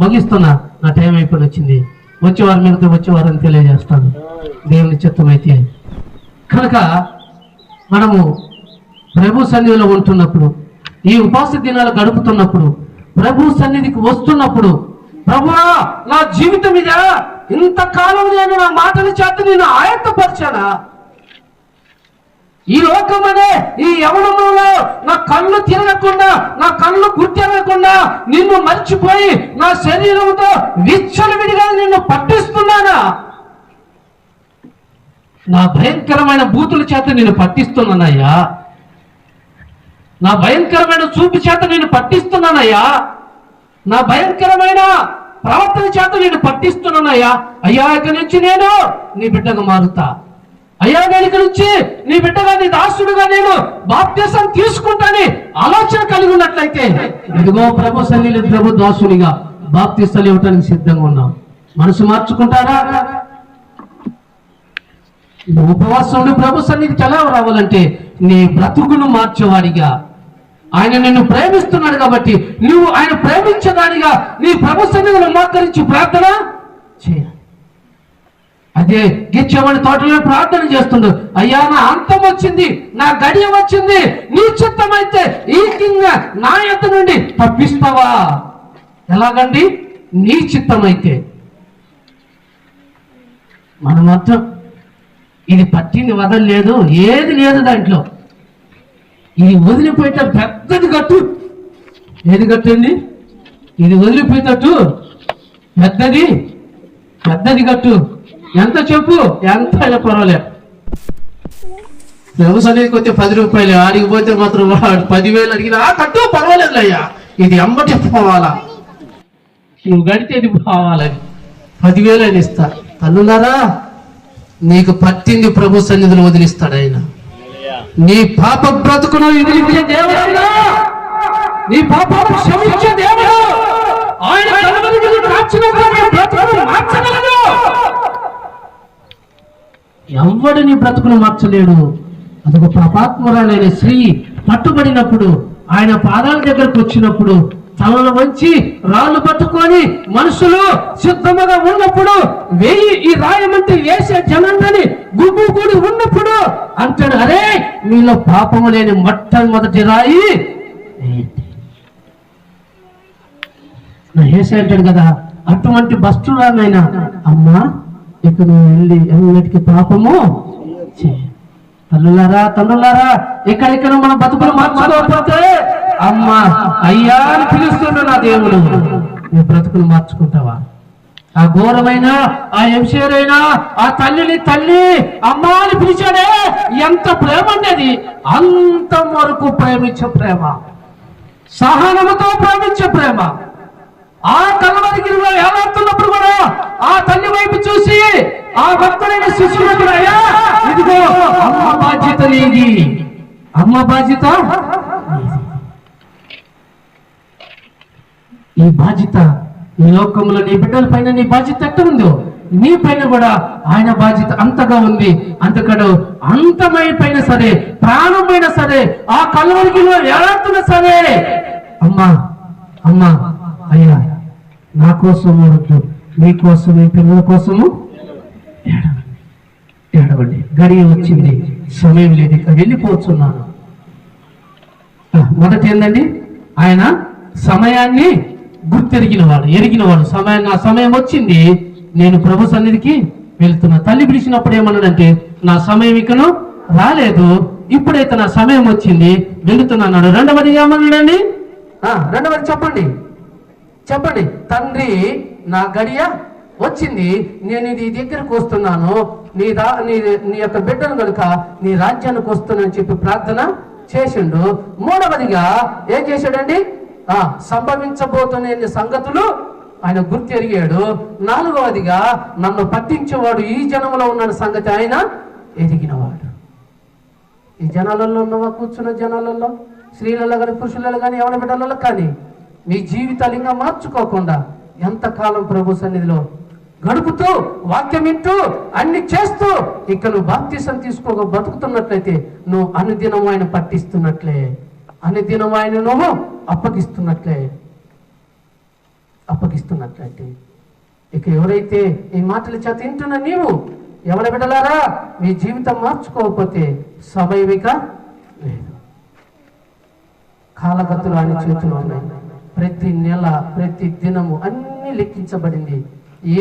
A: ముగిస్తున్నా, నా టైం అయిపోయి వచ్చింది. వచ్చేవారు మిగతా వచ్చేవారని తెలియజేస్తాను దేవుని చిత్తమైతే. కనుక మనము ప్రభు సన్నిధిలో ఉంటున్నప్పుడు, ఈ ఉపవాస దినాలు గడుపుతున్నప్పుడు, ప్రభు సన్నిధికి వస్తున్నప్పుడు, ప్రభువా నా జీవితం ఇదా, ఇంతకాలం నేను నా మాటల చేత నేను ఆయత్తపరిచానా? ఈ లోకమనే ఈ యవనములో నా కళ్ళు తిరగకుండా, నా కళ్ళు గుర్తెరగకుండా నిన్ను మర్చిపోయి నా శరీరంతో విచ్చలవిడిగా నిన్ను పట్టిస్తున్నానా? నా భయంకరమైన బూతుల చేత నేను పట్టిస్తున్నానయ్యా. నా భయంకరమైన చూపు చేత నేను పట్టిస్తున్నానయ్యా. నా భయంకరమైన ప్రవర్తన చేత నేను పట్టిస్తున్నానయ్యా. అయ్యా ఇక్కడి నుంచి నేను నీ బిడ్డగా మారుతా. అయ్యా నేను ఇక్కడి నుంచి నీ బిడ్డగా, నీ దాసుడుగా నేను బాప్తిసం తీసుకుంటాని ఆలోచన కలిగి ఉన్నట్లయితే, ఇదిగో ప్రభు సన్నిధిలో ప్రభు దాసునిగా బాప్తిసాలు ఇవ్వటానికి సిద్ధంగా ఉన్నాం. మనసు మార్చుకుంటారా? ఉపవాసం ఉండి ప్రభు సన్నిధికి ఎలా రావాలంటే, నీ బ్రతుకును మార్చేవాడిగా, ఆయన నిన్ను ప్రేమిస్తున్నాడు కాబట్టి నువ్వు ఆయన ప్రేమించడానిగా నీ ప్రభు సన్నిధిని మోకరించి ప్రార్థన చేయాలి. అదే గిచ్చేవాడి తోటలో ప్రార్థన చేస్తుండు, అయ్యా నా అంతం వచ్చింది, నా గడియ వచ్చింది, నీ చిత్తమైతే ఈ కింద నా యొద్ద నుండి తప్పిస్తావా? ఎలాగండి? నీ చిత్తమైతే. మన మొత్తం ఇది పట్టింది వదలలేదు, ఏది లేదు దాంట్లో. ఇది వదిలిపోయేట పెద్దది కట్టు. ఏది కట్టండి? ఇది వదిలిపోయేటట్టు పెద్దది కట్టు. ఎంత చెప్పు? ఎంత అయినా పర్వాలేదు. వ్యవసాయానికి వస్తే 10 రూపాయలు, ఆడికి పోతే మాత్రం 10,000 అడిగినా కట్టు పర్వాలేదు అయ్యా, ఇది ఎంబటి పోవాలా, నువ్వు గడితే ఇది పోవాలని 10,000 అని ఇస్తా. తల్లులారా, నీకు పట్టింది ప్రభు సన్నిధిలో వదిలిస్తాడు ఆయన. నీ పాప బ్రతుకును వదిలించే దేవుడు, నీ పాపను క్షమించే దేవుడు. ఆయన మార్చగలడు. ఎవడు నీ బ్రతుకును మార్చలేడు. అదొక పాపాత్మురాలైన స్త్రీ పట్టుబడినప్పుడు, ఆయన పాదాల దగ్గరకు వచ్చినప్పుడు తలలు వంచి రాళ్ళు పట్టుకొని మనుషులు సిద్ధముగా ఉన్నప్పుడు, ఈ రాయమంటే వేసే జనందని గుంపు కూడి ఉన్నప్పుడు అంటాడు, అరే నీలో పాపము లేని మొట్టమొదటి రాయి నా వేసే అంటాడు కదా. అటువంటి బస్టురానైనా, అమ్మా ఇక నువ్వు వెళ్ళి ఎన్నటికి పాపము చేయి. తల్లులారా, ఎక్కడెక్కడ మన బతుకులు మార్చుకోకపోతే, అమ్మా అయ్యా అని పిలుస్తుండ నా దేవుడు, నీ బ్రతుకులు మార్చుకుంటావా? ఆ ఘోరమైన ఆ ఎంషేరైనా ఆ తల్లి అమ్మా అని పిలిచాడే, ఎంత ప్రేమ అనేది, అంత వరకు ప్రేమించే ప్రేమ, సహనముతో ప్రేమించే ప్రేమ. ఆ కల్వరిగిరిలో ఏలాడుతున్నప్పుడు కూడా ఆ తల్లి వైపు చూసి ఆ భక్తుడైన శిష్యుడు, అయ్యా ఇదిగో అమ్మ బాధ్యత నీది, అమ్మ బాధ్యత, ఈ బాధ్యత ఈ లోకంలో నీ బిడ్డల పైన నీ బాధ్యత ఎట్ట ఉందో, నీ పైన కూడా ఆయన బాధ్యత అంతగా ఉంది. అంతకడు అంతమైపోయినా సరే, ప్రాణమైనా సరే, ఆ కల్వరిగిరిలో ఏలాడుతున్నా సరే, అమ్మా అయ్యా నా కోసం వద్దు, మీకోసం మీ పిల్లల కోసము ఏడవండి. ఏడవండి. గడియ వచ్చింది, సమయం లేదు, ఇక వెళ్ళిపోతున్నాను. మొదటి ఏందండి, ఆయన సమయాన్ని గుర్తెరిగినవాడు, ఎరిగినవాడు. నా సమయం వచ్చింది, నేను ప్రభు సన్నిధికి వెళ్తున్నా. తల్లి పిలిచినప్పుడు ఏమన్నాడంటే, నా సమయం ఇకను రాలేదు, ఇప్పుడైతే నా సమయం వచ్చింది, వెళుతున్నాడు. రెండవది ఏమన్నాడండి? రెండవది చెప్పండి. తండ్రి, నా గడియ వచ్చింది, నేను నీ దగ్గరకు వస్తున్నాను, నీ యొక్క బిడ్డను కనుక నీ రాజ్యానికి వస్తున్నానని చెప్పి ప్రార్థన చేసిండు. మూడవదిగా ఏం చేశాడండి? సంభవించబోతున్న సంగతులు ఆయన గుర్తెరిగాడు. నాలుగవదిగా నన్ను పట్టించేవాడు ఈ జనంలో ఉన్న సంగతి ఆయన ఎదిగినవాడు. ఈ జనాలలో ఉన్నవా? కూర్చున్న జనాలలో, స్త్రీలలో కానీ పురుషులలో కానీ ఎవరి బిడ్డలలో కానీ మీ జీవితాలు ఇంకా మార్చుకోకుండా ఎంతకాలం ప్రభు సన్నిధిలో గడుపుతూ వాక్యం వింటూ అన్ని చేస్తూ ఇక నువ్వు బాప్తిసం తీసుకోక బతుకుతున్నట్లయితే నువ్వు అనుదినం ఆయన పట్టిస్తున్నట్లే, అనుదినం ఆయన నువ్వు అప్పగిస్తున్నట్లయితే ఇక ఎవరైతే ఈ మాటల చేత వింటున్నా నీవు ఎవరి బిడ్డలారా మీ జీవితం మార్చుకోకపోతే సమయమిక లేదు. కాలగతులు ఆయన చేతులు ఉన్నాయి. ప్రతి నెల ప్రతి దినము అన్ని లెక్కించబడింది.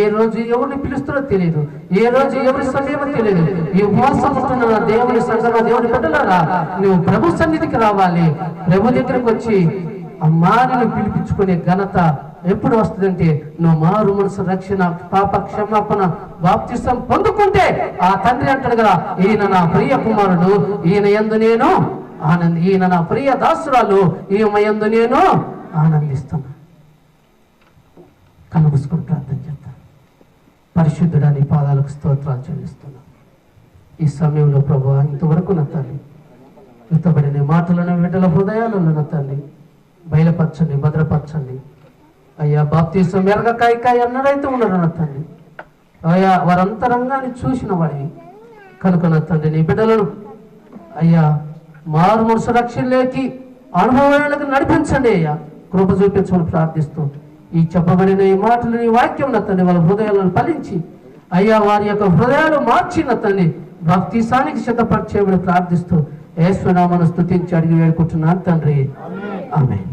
A: ఏ రోజు ఎవరిని పిలుస్తారో తెలియదు, ఏ రోజు ఎవరి సమయమో తెలియదు. ఈ ఉపవాసం ఉంటున్న దేవుని సంఘం, దేవుని బిడ్డలారా, నువ్వు ప్రభు సన్నిధికి రావాలి. ప్రభు దగ్గరికి వచ్చి అమ్మా నిన్ను పిలిపించుకునే ఘనత ఎప్పుడు వస్తుందంటే నువ్వు మారు మనసు రక్షణ, పాప క్షమాపణ, బాప్తిసం పొందుకుంటే ఆ తండ్రి అంటాడు కదా, ఈయన నా ప్రియ కుమారుడు, ఈయన యందు నేను ఈయన నా ప్రియ దాసురాలు, ఈమె యందు నేను ఆనందిస్తున్నా. కనుమూసుకొని ప్రార్థన చేద్దాం. పరిశుద్ధుడా, నీ పాదాలకు స్తోత్రాలు చెల్లిస్తున్నా. ఈ సమయంలో ప్రభువా, ఇంతవరకు నా తల్లి విత్తబడిన మాటలను బిడ్డల హృదయాలలో నా తల్లి బయలుపరచండి, భద్రపరచండి అయ్యా. బాప్తిసం ఎరగకాయకాయ అన్నడైతే ఉన్నాడు నా తండ్రి అయ్యా, వారి అంతరంగాన్ని చూసిన వాడివి కనుక నా తండ్రి నీ బిడ్డలను అయ్యా మారు మనసు రక్షణలోకి అనుభవాలకు నడిపించండి అయ్యా. కృప చూపించమని ప్రార్థిస్తూ ఈ చెప్పబడిన ఈ మాటలు నీ వాక్యం నా తండ్రి వాళ్ళ హృదయాలను ఫలించి అయ్యా వారి యొక్క హృదయాలు మార్చిన తండ్రి బాప్తిసానికి సిద్ధపరిచేయమని ప్రార్థిస్తూ యేసు నామమున స్తుతించి అడిగి వేడుకుంటున్నాను తండ్రి. ఆమేన్.